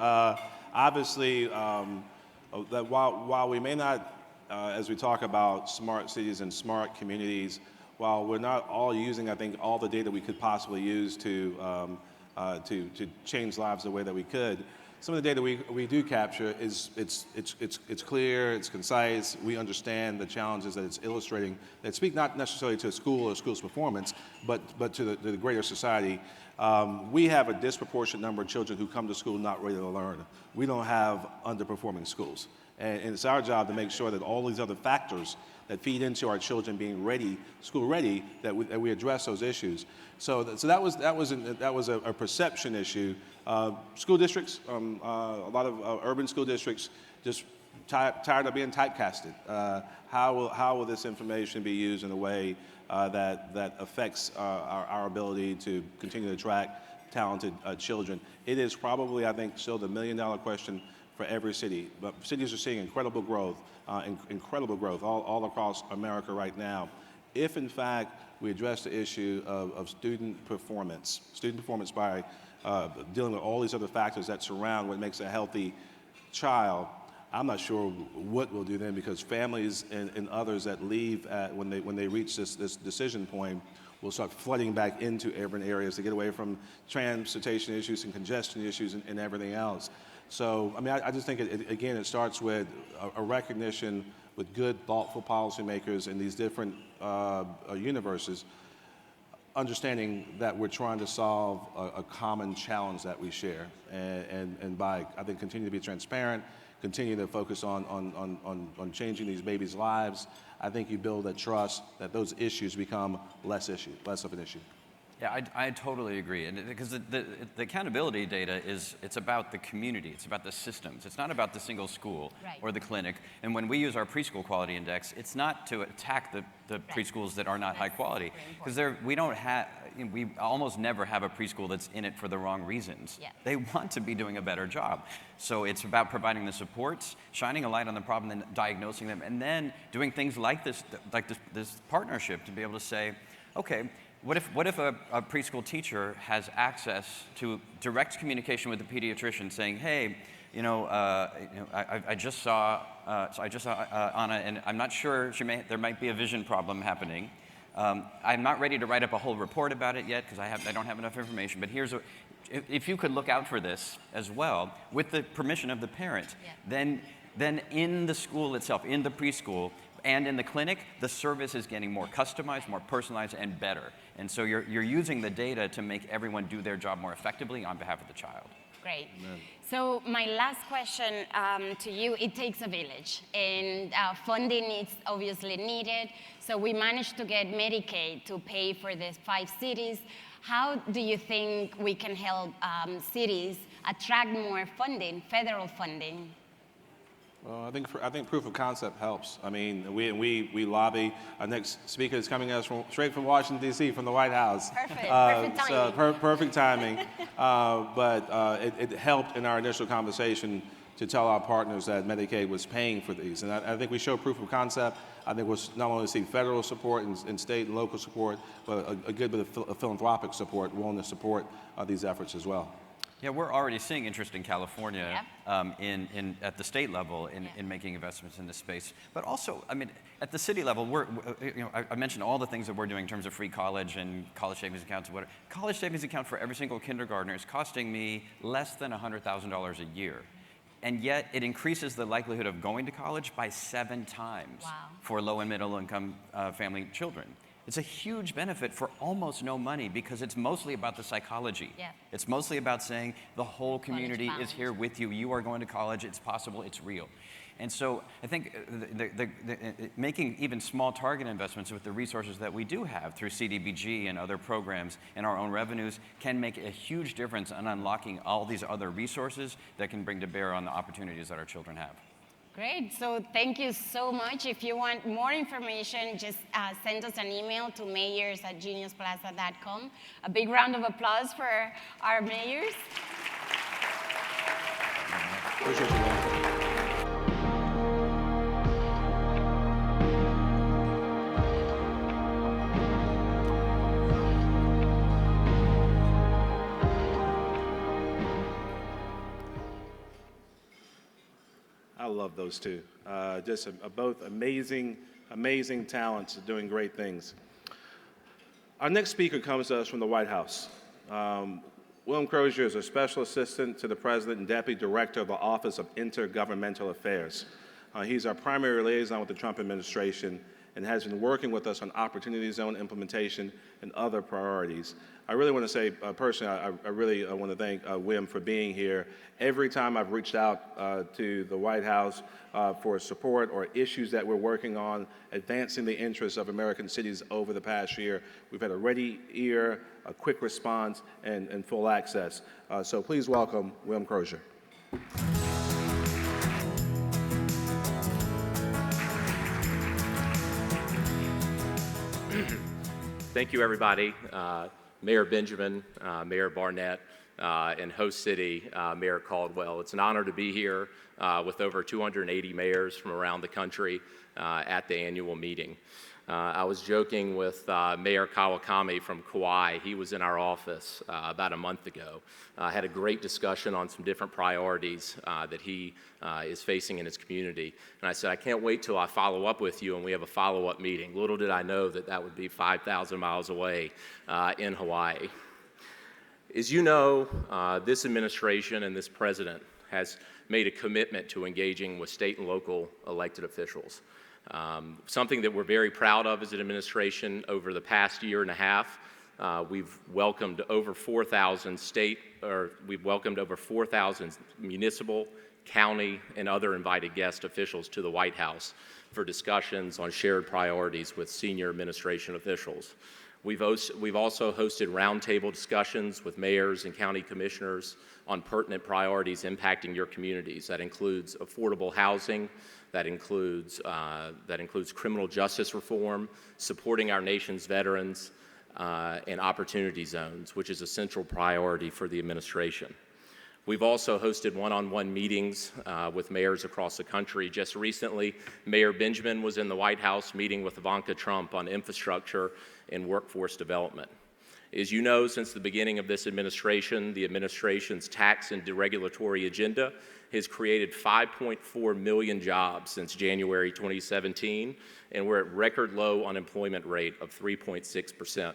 obviously, that while we may not, as we talk about smart cities and smart communities, while we're not all using, I think, all the data we could possibly use to change lives the way that we could, some of the data we do capture it's clear, it's concise. We understand the challenges that it's illustrating that speak not necessarily to a school or a school's performance, but to the greater society. We have a disproportionate number of children who come to school not ready to learn. We don't have underperforming schools. And it's our job to make sure that all these other factors that feed into our children being ready, school ready, that we address those issues. So that was a perception issue. School districts, a lot of urban school districts, just tired of being typecasted. How will this information be used in a way that affects our ability to continue to attract talented children? It is probably, I think, still the million-dollar question for every city. But cities are seeing incredible growth all across America right now. If, in fact, we address the issue of student performance by dealing with all these other factors that surround what makes a healthy child, I'm not sure what we'll do then, because families and others that leave when they reach this decision point will start flooding back into urban areas to get away from transportation issues and congestion issues and everything else. So, I mean, I just think, it starts with a recognition with good, thoughtful policymakers in these different universes, understanding that we're trying to solve a common challenge that we share. And by, I think, continue to be transparent, continue to focus on changing these babies' lives, I think you build that trust that those issues become less of an issue. Yeah, I totally agree, and because the accountability data it's about the community, it's about the systems, it's not about the single school or the clinic. And when we use our preschool quality index, it's not to attack the preschools that are not high quality, because we almost never have a preschool that's in it for the wrong reasons. Yeah. They want to be doing a better job. So it's about providing the supports, shining a light on the problem, and diagnosing them, and then doing things like this partnership to be able to say, okay, what if a preschool teacher has access to direct communication with the pediatrician, saying, hey, I just saw Anna, and I'm not sure there might be a vision problem happening. I'm not ready to write up a whole report about it yet because I don't have enough information. But if you could look out for this as well with the permission of the parent, then in the school itself, in the preschool, and in the clinic, the service is getting more customized, more personalized, and better. And so you're using the data to make everyone do their job more effectively on behalf of the child. Great. Amen. So my last question to you, it takes a village, and funding is obviously needed. So we managed to get Medicaid to pay for these 5 cities. How do you think we can help cities attract more funding, federal funding? Well, I think proof of concept helps. I mean, we lobby. Our next speaker is coming us straight from Washington, D.C., from the White House. Perfect. Perfect timing. So perfect timing. But it helped in our initial conversation to tell our partners that Medicaid was paying for these. And I think we show proof of concept. I think we'll not only see federal support and state and local support, but a good bit of philanthropic support, willing to support these efforts as well. Yeah, we're already seeing interest in California at the state level in making investments in this space. But also, I mean, at the city level, I mentioned all the things that we're doing in terms of free college and college savings accounts. College savings account for every single kindergartner is costing me less than $100,000 a year. And yet, it increases the likelihood of going to college by 7 times for low and middle income family children. It's a huge benefit for almost no money because it's mostly about the psychology. Yeah. It's mostly about saying the whole community is here with you. You are going to college. It's possible. It's real. And so I think making even small target investments with the resources that we do have through CDBG and other programs and our own revenues can make a huge difference in unlocking all these other resources that can bring to bear on the opportunities that our children have. Great, so thank you so much. If you want more information, just send us an email to mayors@geniusplaza.com. A big round of applause for our mayors. Appreciate you. I love those two. Just both amazing talents doing great things. Our next speaker comes to us from the White House. William Crozier is a special assistant to the President and Deputy Director of the Office of Intergovernmental Affairs. He's our primary liaison with the Trump administration, and has been working with us on opportunity zone implementation and other priorities. I really want to say, personally, I really want to thank Wim for being here. Every time I've reached out to the White House for support or issues that we're working on, advancing the interests of American cities over the past year, we've had a ready ear, a quick response, and full access. So please welcome Wim Crozier. Thank you, everybody. Mayor Benjamin, Mayor Barnett, and host city, Mayor Caldwell. It's an honor to be here with over 280 mayors from around the country at the annual meeting. I was joking with Mayor Kawakami from Kauai. He was in our office about a month ago. Had a great discussion on some different priorities that he is facing in his community. And I said, I can't wait till I follow up with you and we have a follow-up meeting. Little did I know that that would be 5,000 miles away in Hawaii. As you know, this administration and this president has made a commitment to engaging with state and local elected officials. Something that we're very proud of as an administration. Over the past year and a half, we've welcomed over 4,000 municipal, county, and other invited guest officials to the White House for discussions on shared priorities with senior administration officials. We've also hosted roundtable discussions with mayors and county commissioners on pertinent priorities impacting your communities. That includes affordable housing, that includes criminal justice reform, supporting our nation's veterans, and opportunity zones, which is a central priority for the administration. We've also hosted one-on-one meetings with mayors across the country. Just recently, Mayor Benjamin was in the White House meeting with Ivanka Trump on infrastructure and workforce development. As you know, since the beginning of this administration, the administration's tax and deregulatory agenda has created 5.4 million jobs since January 2017, and we're at record low unemployment rate of 3.6%.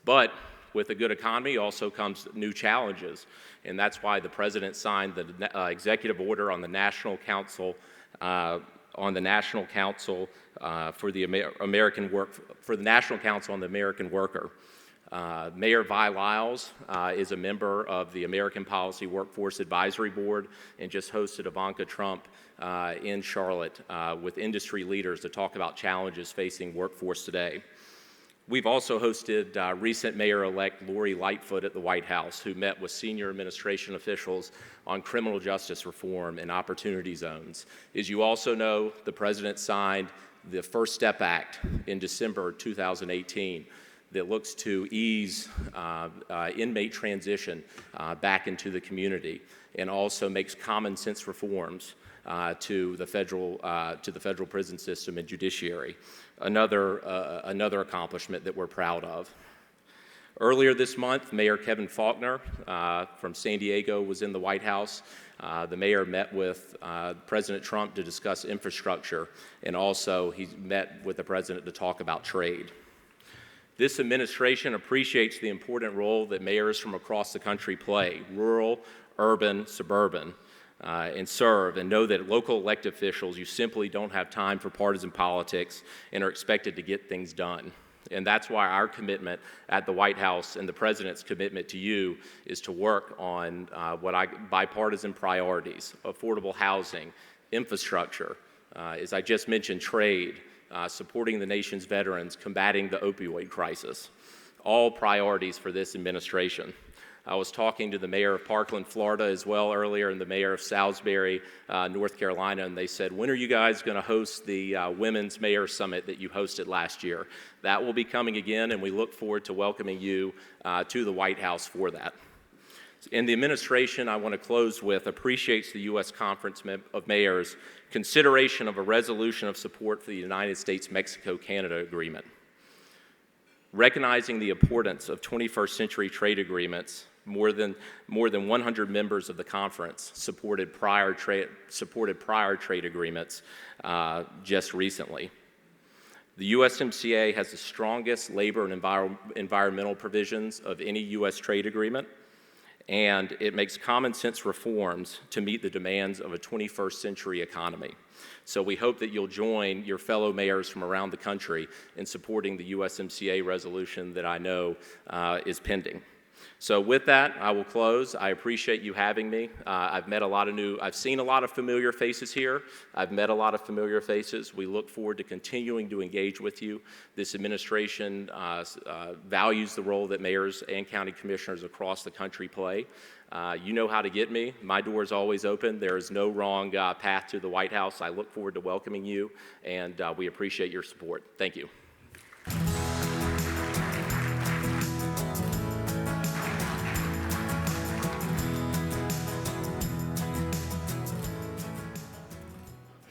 But with a good economy also comes new challenges, and that's why the president signed the executive order on the National Council for the National Council on the American Worker. Mayor Vi Lyles is a member of the American Policy Workforce Advisory Board and just hosted Ivanka Trump in Charlotte with industry leaders to talk about challenges facing workforce today. We've also hosted recent Mayor-elect Lori Lightfoot at the White House, who met with senior administration officials on criminal justice reform and opportunity zones. As you also know, the President signed the First Step Act in December 2018 that looks to ease inmate transition back into the community and also makes common sense reforms to the federal prison system and judiciary. Another accomplishment that we're proud of. Earlier this month, Mayor Kevin Faulconer from San Diego was in the White House. The mayor met with President Trump to discuss infrastructure, and also he met with the president to talk about trade. This administration appreciates the important role that mayors from across the country play, rural, urban, suburban, and serve, and know that local elected officials, you simply don't have time for partisan politics and are expected to get things done. And that's why our commitment at the White House and the President's commitment to you is to work on bipartisan priorities, affordable housing, infrastructure, as I just mentioned, trade, supporting the nation's veterans, combating the opioid crisis, all priorities for this administration. I was talking to the mayor of Parkland, Florida as well earlier, and the mayor of Salisbury, North Carolina, and they said, when are you guys going to host the Women's Mayor Summit that you hosted last year? That will be coming again, and we look forward to welcoming you to the White House for that. In the administration, I want to close with appreciates the U.S. Conference of Mayors' consideration of a resolution of support for the United States-Mexico-Canada Agreement. Recognizing the importance of 21st century trade agreements, more than 100 members of the conference supported prior trade agreements just recently. The USMCA has the strongest labor and environmental provisions of any U.S. trade agreement, and it makes common sense reforms to meet the demands of a 21st century economy. So we hope that you'll join your fellow mayors from around the country in supporting the USMCA resolution that I know is pending. So with that, I will close. I appreciate you having me. I've seen a lot of familiar faces here. I've met a lot of familiar faces. We look forward to continuing to engage with you. This administration values the role that mayors and county commissioners across the country play. You know how to get me. My door is always open. There is no wrong path to the White House. I look forward to welcoming you, and we appreciate your support. Thank you.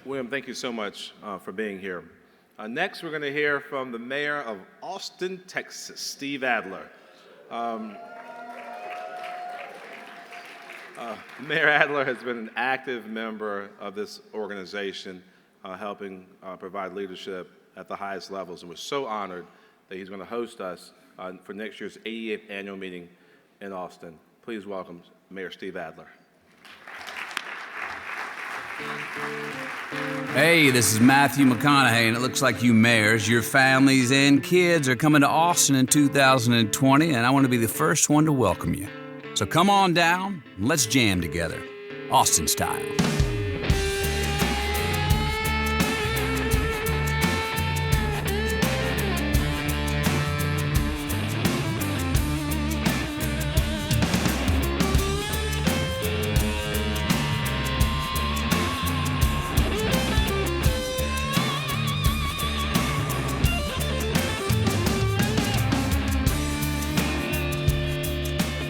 William, thank you so much for being here. Next, we're going to hear from the mayor of Austin, Texas, Steve Adler. Mayor Adler has been an active member of this organization, helping provide leadership at the highest levels, and we're so honored that he's going to host us for next year's 88th annual meeting in Austin. Please welcome Mayor Steve Adler. Hey, this is Matthew McConaughey, and it looks like you mayors, your families, and kids are coming to Austin in 2020, and I want to be the first one to welcome you. So come on down, and let's jam together, Austin style.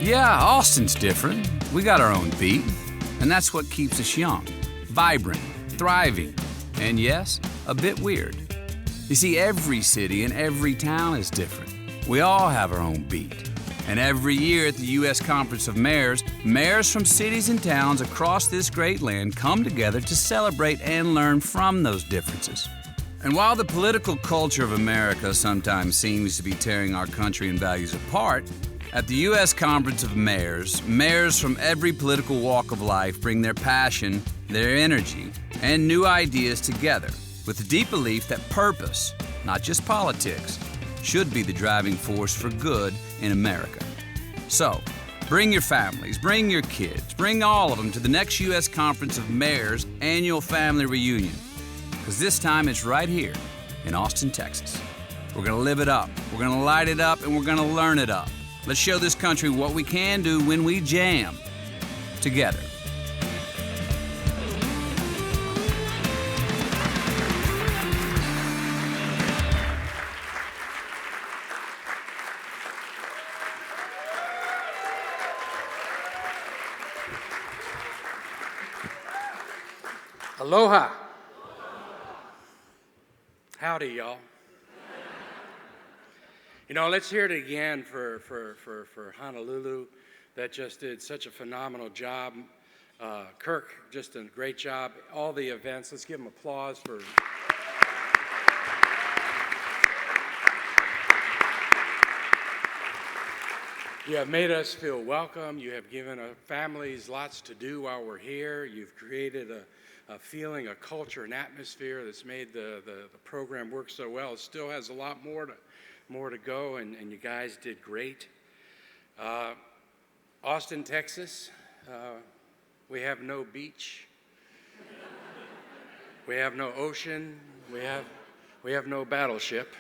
Yeah, Austin's different. We got our own beat, and that's what keeps us young, vibrant, thriving, and yes, a bit weird. You see, every city and every town is different. We all have our own beat. And every year at the U.S. Conference of Mayors, mayors from cities and towns across this great land come together to celebrate and learn from those differences. And while the political culture of America sometimes seems to be tearing our country and values apart, at the U.S. Conference of Mayors, mayors from every political walk of life bring their passion, their energy, and new ideas together with the deep belief that purpose, not just politics, should be the driving force for good in America. So, bring your families, bring your kids, bring all of them to the next U.S. Conference of Mayors annual family reunion, because this time it's right here in Austin, Texas. We're going to live it up, we're going to light it up, and we're going to learn it up. Let's show this country what we can do when we jam together. Aloha. Howdy, y'all. You know, let's hear it again for Honolulu. That just did such a phenomenal job. Kirk, just a great job. All the events, let's give them applause for. You have made us feel welcome. You have given our families lots to do while we're here. You've created a feeling, a culture, an atmosphere that's made the program work so well. It still has a lot more to go, and you guys did great. Austin, Texas, we have no beach. We have no ocean. We have no battleship,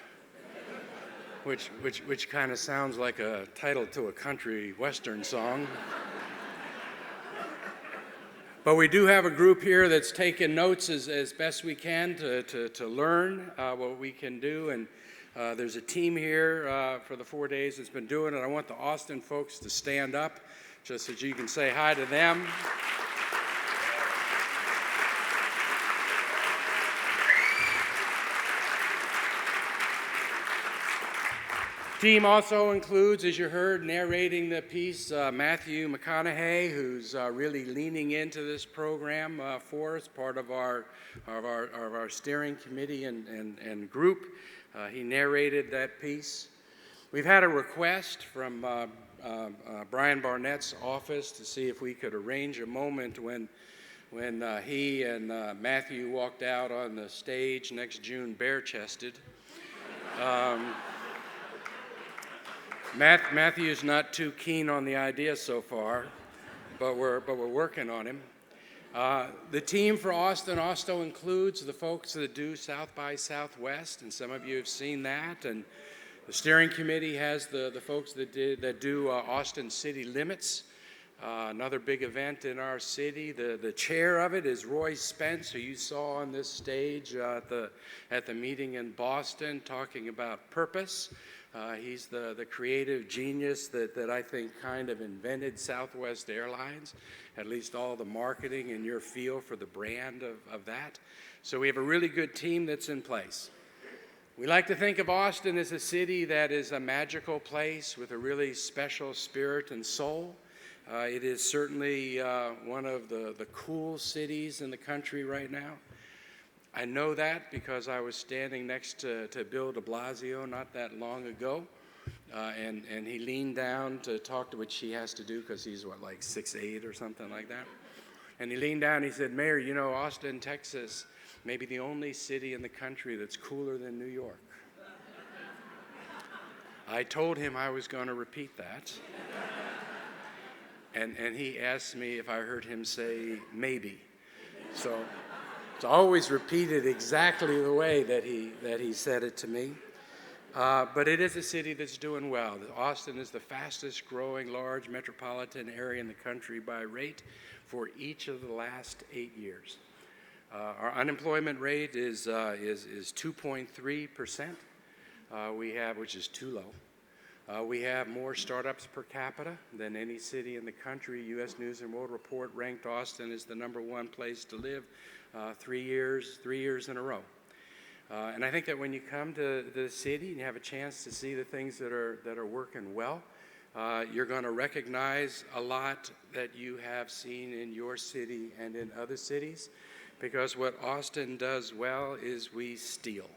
which kind of sounds like a title to a country western song. But we do have a group here that's taken notes as best we can to learn what we can do. And there's a team here for the 4 days that's been doing it. I want the Austin folks to stand up just so you can say hi to them. Team also includes, as you heard, narrating the piece, Matthew McConaughey, who's really leaning into this program for us, part of our steering committee and group. He narrated that piece. We've had a request from Brian Barnett's office to see if we could arrange a moment when he and Matthew walked out on the stage next June bare-chested. Matthew's not too keen on the idea so far, but we're working on him. The team for Austin also includes the folks that do South by Southwest, and some of you have seen that. And the steering committee has the folks that do Austin City Limits, another big event in our city. The chair of it is Roy Spence, who you saw on this stage at the meeting in Boston talking about purpose. He's the creative genius that I think kind of invented Southwest Airlines, at least all the marketing and your feel for the brand of that. So we have a really good team that's in place. We like to think of Austin as a city that is a magical place with a really special spirit and soul. It is certainly one of the cool cities in the country right now. I know that because I was standing next to Bill de Blasio not that long ago, and he leaned down to talk to, which he has to do because he's, like 6'8" or something like that. And he leaned down and he said, Mayor, you know, Austin, Texas, may be the only city in the country that's cooler than New York. I told him I was going to repeat that. And he asked me if I heard him say, maybe. So it's always repeated exactly the way that he said it to me. But it is a city that's doing well. Austin is the fastest growing large metropolitan area in the country by rate for each of the last 8 years. Our unemployment rate is 2.3%. Which is too low. We have more startups per capita than any city in the country. U.S. News and World Report ranked Austin as the #1 place to live 3 years in a row. And I think that when you come to the city and you have a chance to see the things that are working well, you're going to recognize a lot that you have seen in your city and in other cities, because what Austin does well is we steal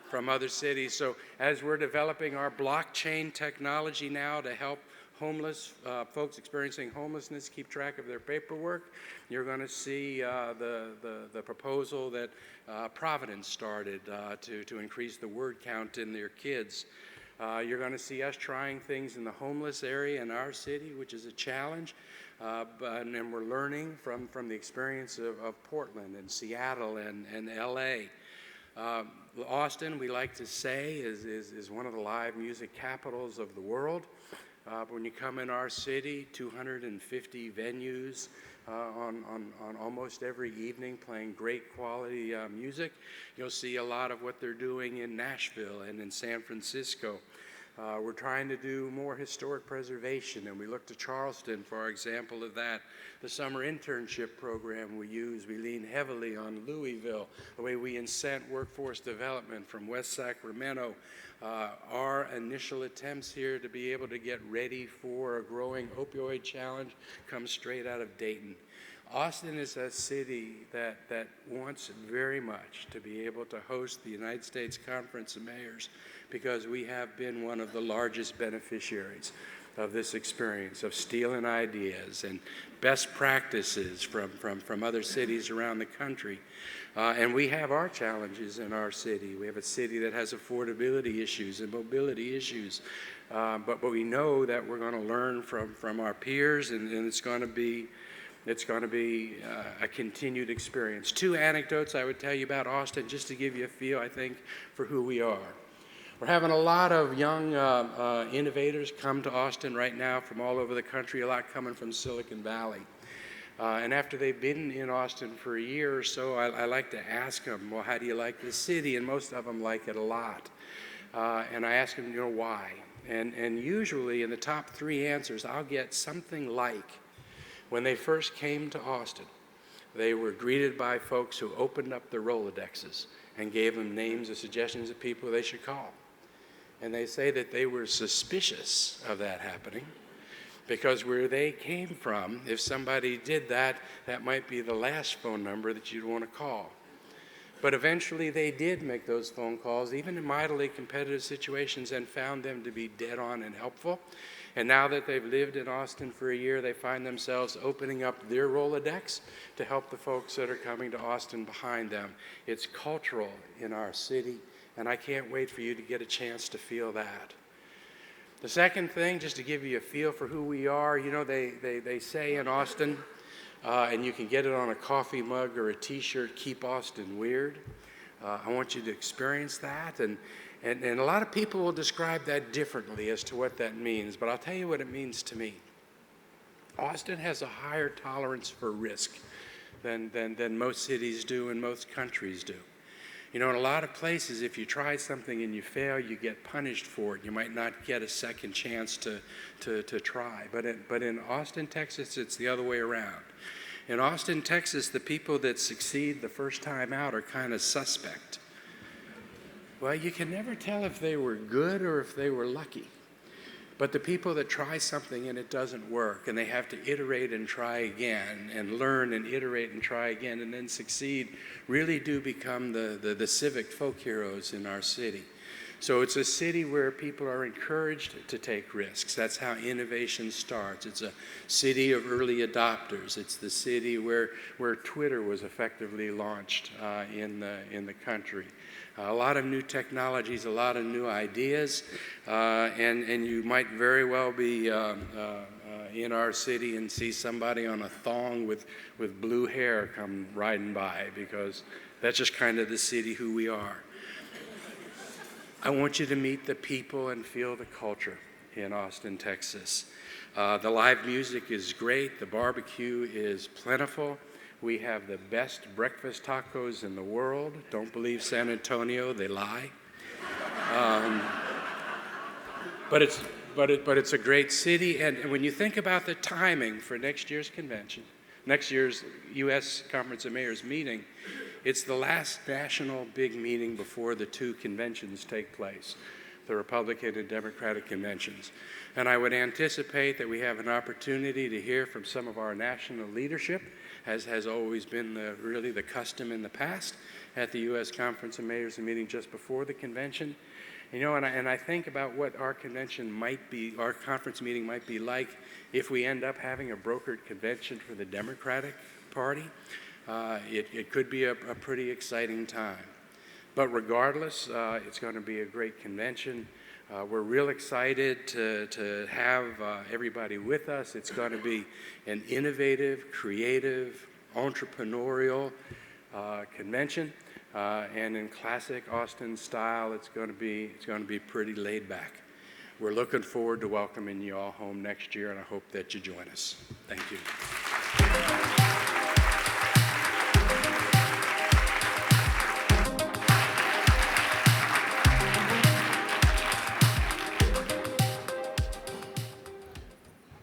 from other cities. So as we're developing our blockchain technology now to help homeless folks experiencing homelessness keep track of their paperwork, you're going to see the proposal that Providence started to increase the word count in their kids. You're going to see us trying things in the homeless area in our city, which is a challenge, and we're learning from the experience of Portland and Seattle and LA. Austin, we like to say, is one of the live music capitals of the world. When you come in our city, 250 venues on almost every evening playing great quality music. You'll see a lot of what they're doing in Nashville and in San Francisco. We're trying to do more historic preservation, and we look to Charleston for our example of that. The summer internship program we lean heavily on Louisville, the way we incent workforce development from West Sacramento. Our initial attempts here to be able to get ready for a growing opioid challenge come straight out of Dayton. Austin is a city that wants very much to be able to host the United States Conference of Mayors, because we have been one of the largest beneficiaries of this experience of stealing ideas and best practices from other cities around the country. And we have our challenges in our city. We have a city that has affordability issues and mobility issues. But we know that we're going to learn from our peers, and it's going to be a continued experience. 2 anecdotes I would tell you about Austin, just to give you a feel, I think, for who we are. We're having a lot of young innovators come to Austin right now from all over the country, a lot coming from Silicon Valley. And after they've been in Austin for a year or so, I like to ask them, well, how do you like the city? And most of them like it a lot. And I ask them, why? And usually in the top 3 answers, I'll get something like, when they first came to Austin, they were greeted by folks who opened up their Rolodexes and gave them names or suggestions of people they should call. And they say that they were suspicious of that happening, because where they came from, if somebody did that, that might be the last phone number that you'd want to call. But eventually they did make those phone calls, even in mightily competitive situations, and found them to be dead on and helpful. And now that they've lived in Austin for a year, they find themselves opening up their Rolodex to help the folks that are coming to Austin behind them. It's cultural in our city, and I can't wait for you to get a chance to feel that. The second thing, just to give you a feel for who we are, you know, they say in Austin, and you can get it on a coffee mug or a t-shirt, keep Austin weird. I want you to experience that. And a lot of people will describe that differently as to what that means, but I'll tell you what it means to me. Austin has a higher tolerance for risk than most cities do and most countries do. You know, in a lot of places, if you try something and you fail, you get punished for it. You might not get a second chance to try. But in Austin, Texas, it's the other way around. In Austin, Texas, the people that succeed the first time out are kind of suspect. Well, you can never tell if they were good or if they were lucky. But the people that try something and it doesn't work, and they have to iterate and try again, and learn and iterate and try again, and then succeed, really do become the civic folk heroes in our city. So it's a city where people are encouraged to take risks. That's how innovation starts. It's a city of early adopters. It's the city where Twitter was effectively launched in the country. A lot of new technologies, a lot of new ideas, and you might very well be in our city and see somebody on a thong with blue hair come riding by, because that's just kind of the city who we are. I want you to meet the people and feel the culture in Austin, Texas. The live music is great. The barbecue is plentiful. We have the best breakfast tacos in the world. Don't believe San Antonio, they lie. But it's a great city, and when you think about the timing for next year's convention, next year's U.S. Conference of Mayors meeting, it's the last national big meeting before the two conventions take place, the Republican and Democratic conventions. And I would anticipate that we have an opportunity to hear from some of our national leadership, as has always been really the custom in the past at the U.S. Conference of Mayors meeting just before the convention. You know, and I think about what our convention might be, our conference meeting might be like if we end up having a brokered convention for the Democratic Party. It could be a pretty exciting time. But regardless, it's going to be a great convention. We're real excited to have everybody with us. It's going to be an innovative, creative, entrepreneurial convention. And in classic Austin style, it's going to be pretty laid back. We're looking forward to welcoming you all home next year, and I hope that you join us. Thank you.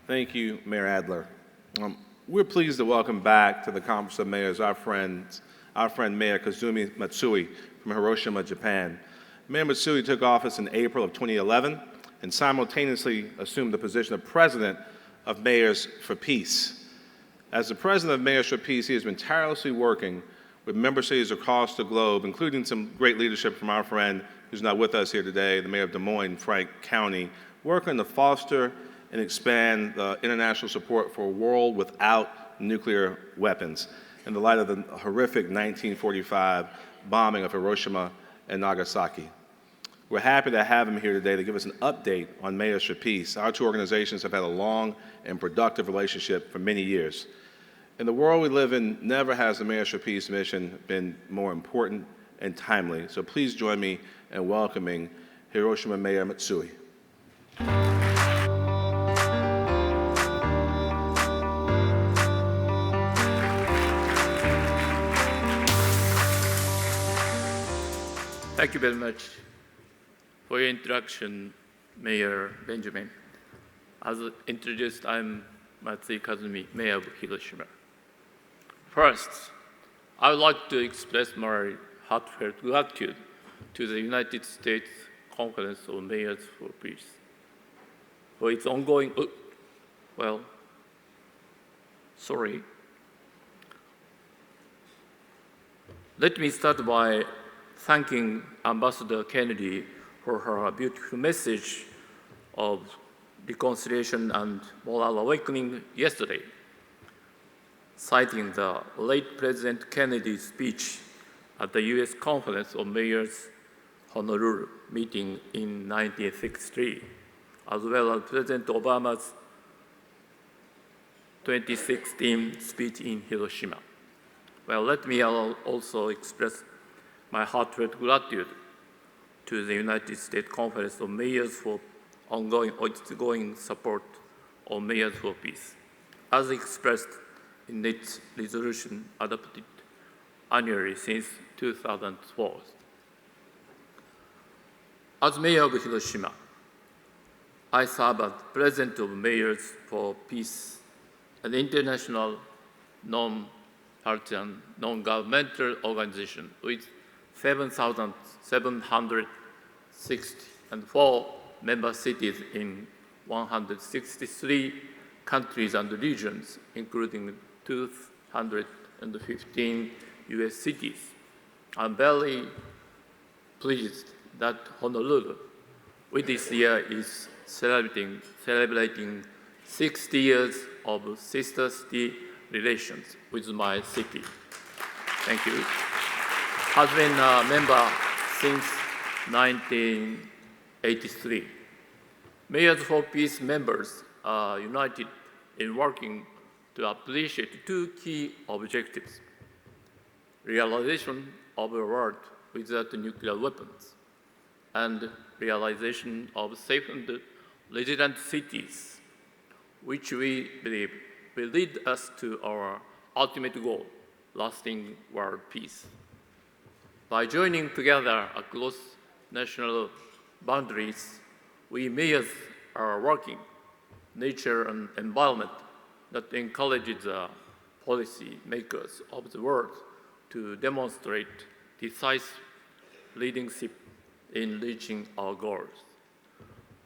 Thank you, Mayor Adler. We're pleased to welcome back to the Conference of Mayors our friend Mayor Kazumi Matsui from Hiroshima, Japan. Mayor Matsui took office in April of 2011 and simultaneously assumed the position of President of Mayors for Peace. As the President of Mayors for Peace, he has been tirelessly working with member cities across the globe, including some great leadership from our friend who's not with us here today, the Mayor of Des Moines, Frank County, working to foster and expand the international support for a world without nuclear weapons in the light of the horrific 1945 bombing of Hiroshima and Nagasaki. We're happy to have him here today to give us an update on Mayors for Peace. Our two organizations have had a long and productive relationship for many years. In the world we live in, never has the Mayors for Peace mission been more important and timely. So please join me in welcoming Hiroshima Mayor Matsui. Thank you very much for your introduction, Mayor Benjamin. As introduced, I'm Matsui Kazumi, Mayor of Hiroshima. First, I would like to express my heartfelt gratitude to the United States Conference of Mayors for Peace for its ongoing, Let me start by thanking Ambassador Kennedy for her beautiful message of reconciliation and moral awakening yesterday, citing the late President Kennedy's speech at the U.S. Conference of Mayors Honolulu meeting in 1963, as well as President Obama's 2016 speech in Hiroshima. Well, let me also express my heartfelt gratitude to the United States Conference of Mayors for ongoing support of Mayors for Peace, as expressed in its resolution adopted annually since 2004. As Mayor of Hiroshima, I serve as President of Mayors for Peace, an international non-partisan, non-governmental organization with 7,764 member cities in 163 countries and regions, including 215 US cities. I'm very pleased that Honolulu, with this year, is celebrating 60 years of sister city relations with my city. Thank you. Has been a member since 1983. Mayors for Peace members are united in working to appreciate two key objectives: realization of a world without nuclear weapons and realization of safe and resilient cities, which we believe will lead us to our ultimate goal, lasting world peace. By joining together across national boundaries, we mayors are working nature and environment that encourages the policy makers of the world to demonstrate decisive leadership in reaching our goals.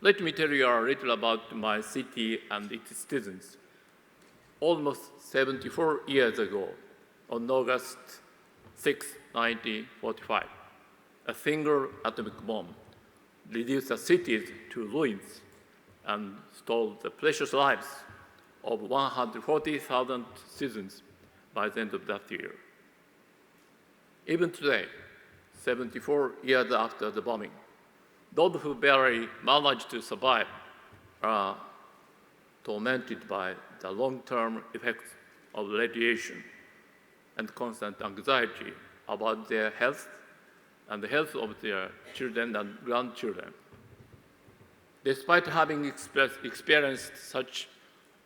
Let me tell you a little about my city and its citizens. Almost 74 years ago, on August 6, 1945, a single atomic bomb reduced the cities to ruins and stole the precious lives of 140,000 citizens by the end of that year. Even today, 74 years after the bombing, those who barely managed to survive are tormented by the long-term effects of radiation and constant anxiety about their health and the health of their children and grandchildren. Despite having experienced such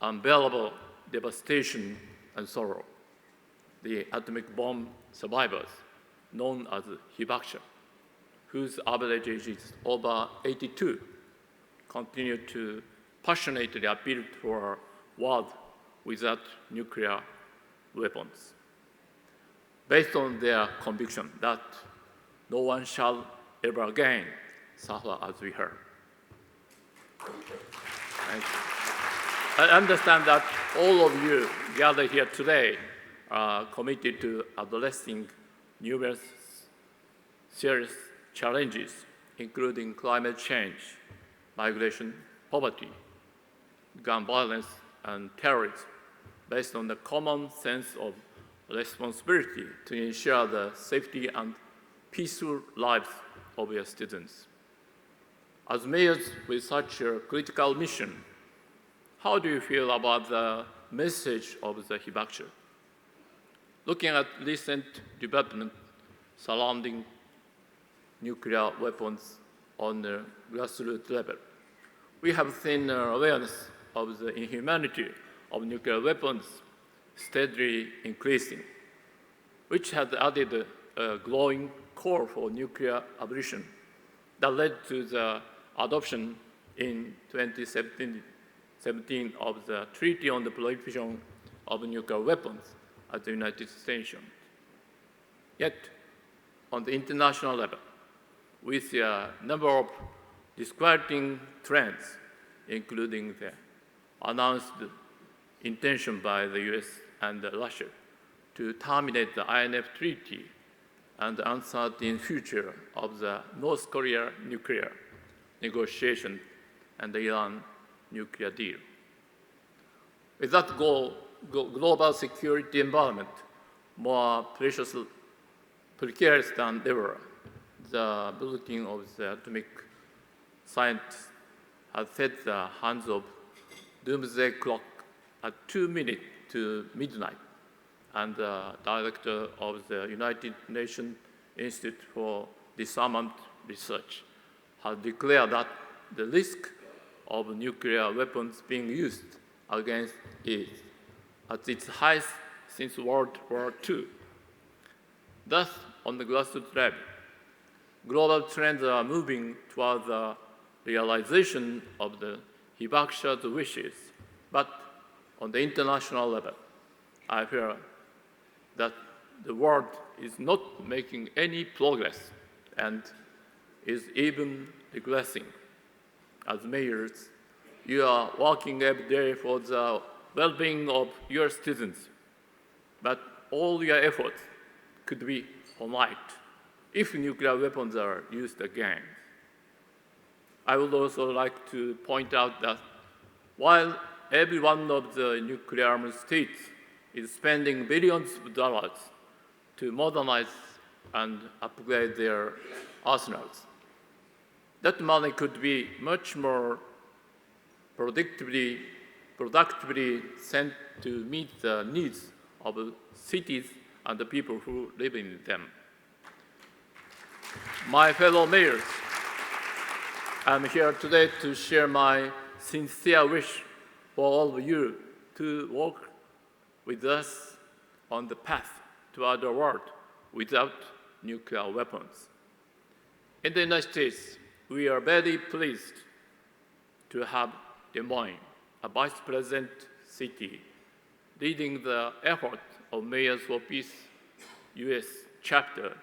unbearable devastation and sorrow, the atomic bomb survivors, known as Hibakusha, whose average age is over 82, continue to passionately appeal for a world without nuclear weapons, based on their conviction that no one shall ever again suffer as we heard. Thank you. I understand that all of you gathered here today are committed to addressing numerous serious challenges, including climate change, migration, poverty, gun violence, and terrorism, based on the common sense of responsibility to ensure the safety and peaceful lives of your citizens. As mayors with such a critical mission, how do you feel about the message of the Hibakusha? Looking at recent development surrounding nuclear weapons on the grassroots level, we have seen awareness of the inhumanity of nuclear weapons steadily increasing, which has added a growing call for nuclear abolition that led to the adoption in 2017 of the Treaty on the Prohibition of Nuclear Weapons at the United Nations. Yet, on the international level, we see a number of disquieting trends, including the announced intention by the US and Russia to terminate the INF Treaty and the uncertain future of the North Korea nuclear negotiation and the Iran nuclear deal. With that goal, global security environment more precarious than ever, the bulletin of the atomic scientists has set the hands of doomsday clock at 2 minutes to midnight, and the director of the United Nations Institute for Disarmament Research has declared that the risk of nuclear weapons being used against it at its highest since World War II. Thus, on the grassroots level, global trends are moving toward the realization of the Hibakusha's wishes. But on the international level, I fear that the world is not making any progress and is even regressing. As mayors, you are working every day for the well-being of your citizens, but all your efforts could be online if nuclear weapons are used again. I would also like to point out that while every one of the nuclear armed states is spending billions of dollars to modernize and upgrade their arsenals, that money could be much more productively sent to meet the needs of cities and the people who live in them. My fellow mayors, I'm here today to share my sincere wish for all of you to walk with us on the path toward a world without nuclear weapons. In the United States, we are very pleased to have Des Moines, a vice president city, leading the effort of Mayors for Peace U.S. chapter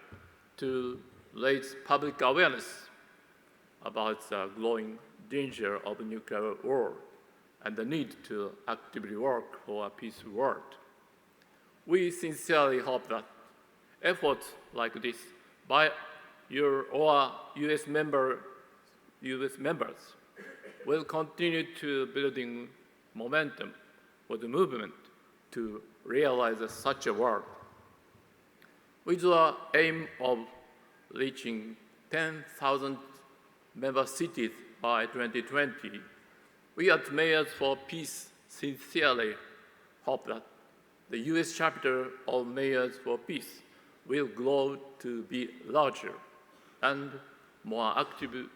to raise public awareness about the growing danger of nuclear war and the need to actively work for a peaceful world. We sincerely hope that efforts like this by your or U.S. members will continue to building momentum for the movement to realize such a world. With the aim of reaching 10,000 member cities by 2020, we at Mayors for Peace sincerely hope that the U.S. chapter of Mayors for Peace will grow to be larger and more active,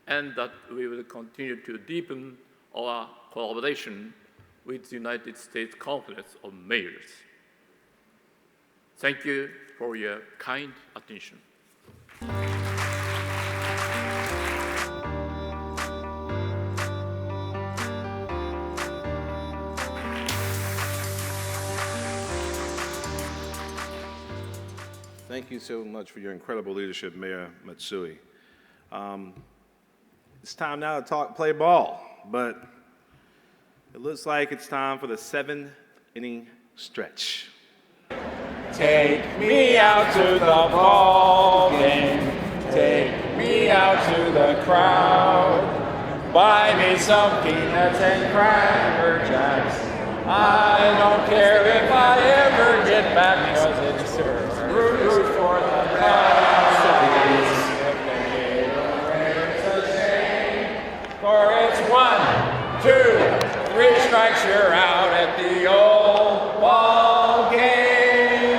and that we will continue to deepen our collaboration with the United States Conference of Mayors. Thank you for your kind attention. Thank you so much for your incredible leadership, Mayor Matsui. It's time now to play ball, but it looks like it's time for the 7-inning stretch. Take me out to the ball game. Take me out to the crowd. Buy me some peanuts and Cracker Jacks. I don't care if I ever get back, 'cause it's root for the Cubs. It's a shame, for it's 1, 2, 3 strikes, you're out at the old ball game.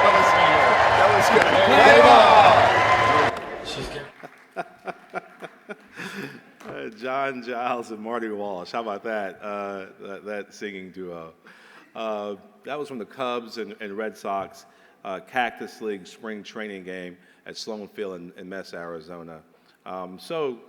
That was good. Play ball. John Giles and Marty Walsh. How about that? That singing duo. That was from the Cubs and Red Sox Cactus League spring training game at Sloan Field in Mesa, Arizona. So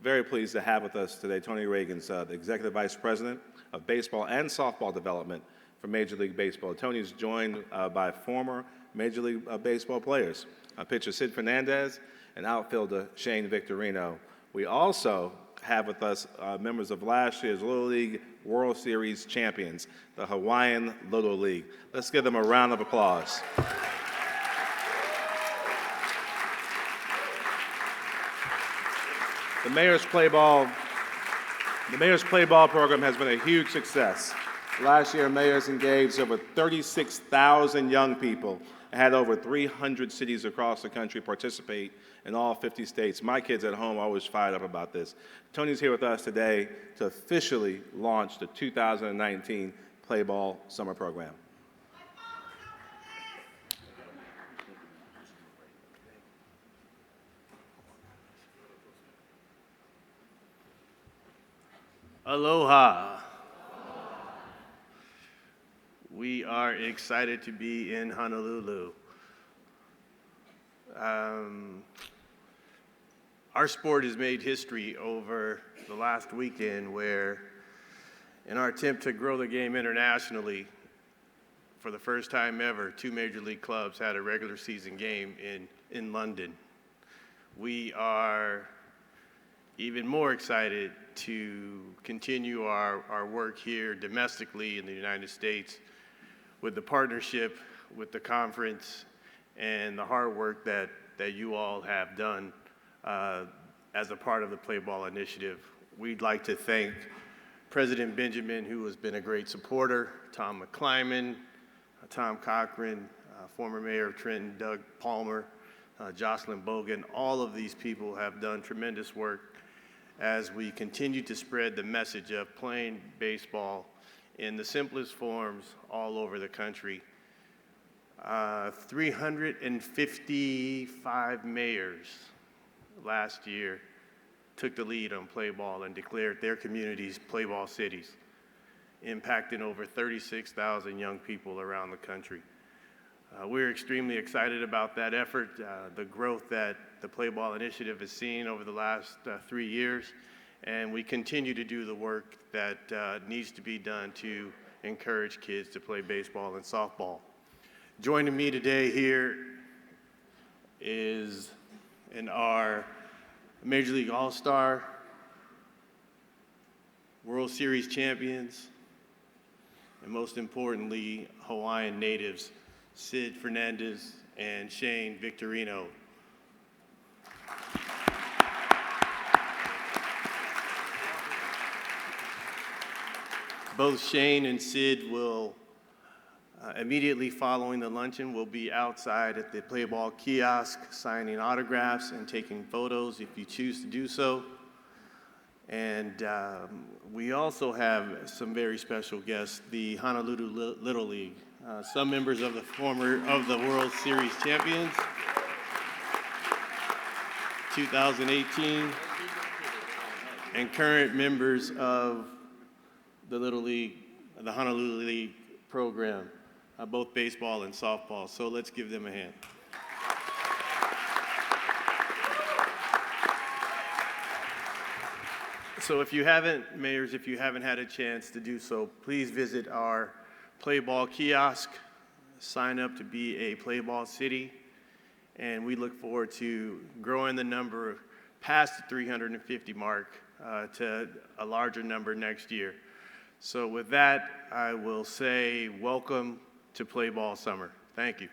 very pleased to have with us today Tony Reagan's the Executive Vice President of Baseball and Softball Development for Major League Baseball. Tony's joined by former Major League Baseball players, pitcher Sid Fernandez and outfielder Shane Victorino. We also have with us members of last year's Little League World Series champions, the Hawaiian Little League. Let's give them a round of applause. The Mayor's Play Ball program has been a huge success. Last year, mayors engaged over 36,000 young people and had over 300 cities across the country participate in all 50 states. My kids at home are always fired up about this. Tony's here with us today to officially launch the 2019 Play Ball Summer Program. Aloha. We are excited to be in Honolulu. Our sport has made history over the last weekend where, in our attempt to grow the game internationally, for the first time ever, 2 major league clubs had a regular season game in London. We are even more excited to continue our work here domestically in the United States with the partnership with the conference and the hard work that you all have done as a part of the Play Ball initiative. We'd like to thank President Benjamin, who has been a great supporter, Tom McClyman, Tom Cochran, former Mayor of Trenton, Doug Palmer, Jocelyn Bogan. All of these people have done tremendous work as we continue to spread the message of playing baseball in the simplest forms all over the country. 355 mayors last year took the lead on Play Ball and declared their communities Play Ball cities, impacting over 36,000 young people around the country. We're extremely excited about that effort, the growth that the Play Ball initiative has seen over the last 3 years, and we continue to do the work that needs to be done to encourage kids to play baseball and softball. Joining me today here is our Major League All-Star, World Series champions, and most importantly, Hawaiian natives, Sid Fernandez and Shane Victorino. Both Shane and Sid will, immediately following the luncheon, will be outside at the Play Ball kiosk signing autographs and taking photos if you choose to do so. And we also have some very special guests, the Honolulu Little League, some members of the World Series champions, 2018, and current members of the Little League, the Honolulu League program, both baseball and softball. So let's give them a hand. So if you haven't, mayors, if you haven't had a chance to do so, please visit our Play Ball kiosk, sign up to be a Play Ball city, and we look forward to growing the number past the 350 mark to a larger number next year. So with that, I will say welcome to Play Ball Summer. Thank you.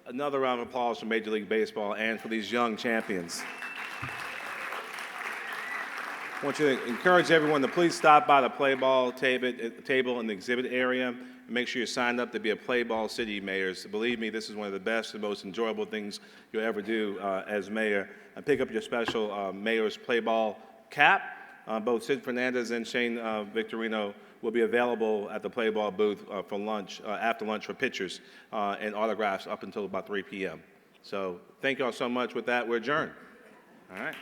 Another round of applause for Major League Baseball and for these young champions. I want you to encourage everyone to please stop by the Play Ball table in the exhibit area and make sure you're signed up to be a Play Ball City Mayors. Believe me, this is one of the best and most enjoyable things you'll ever do as mayor. And pick up your special Mayor's Play Ball cap. Both Sid Fernandez and Shane Victorino will be available at the Play Ball booth for lunch, after lunch for pictures and autographs up until about 3 p.m. So thank you all so much. With that, we're adjourned. All right.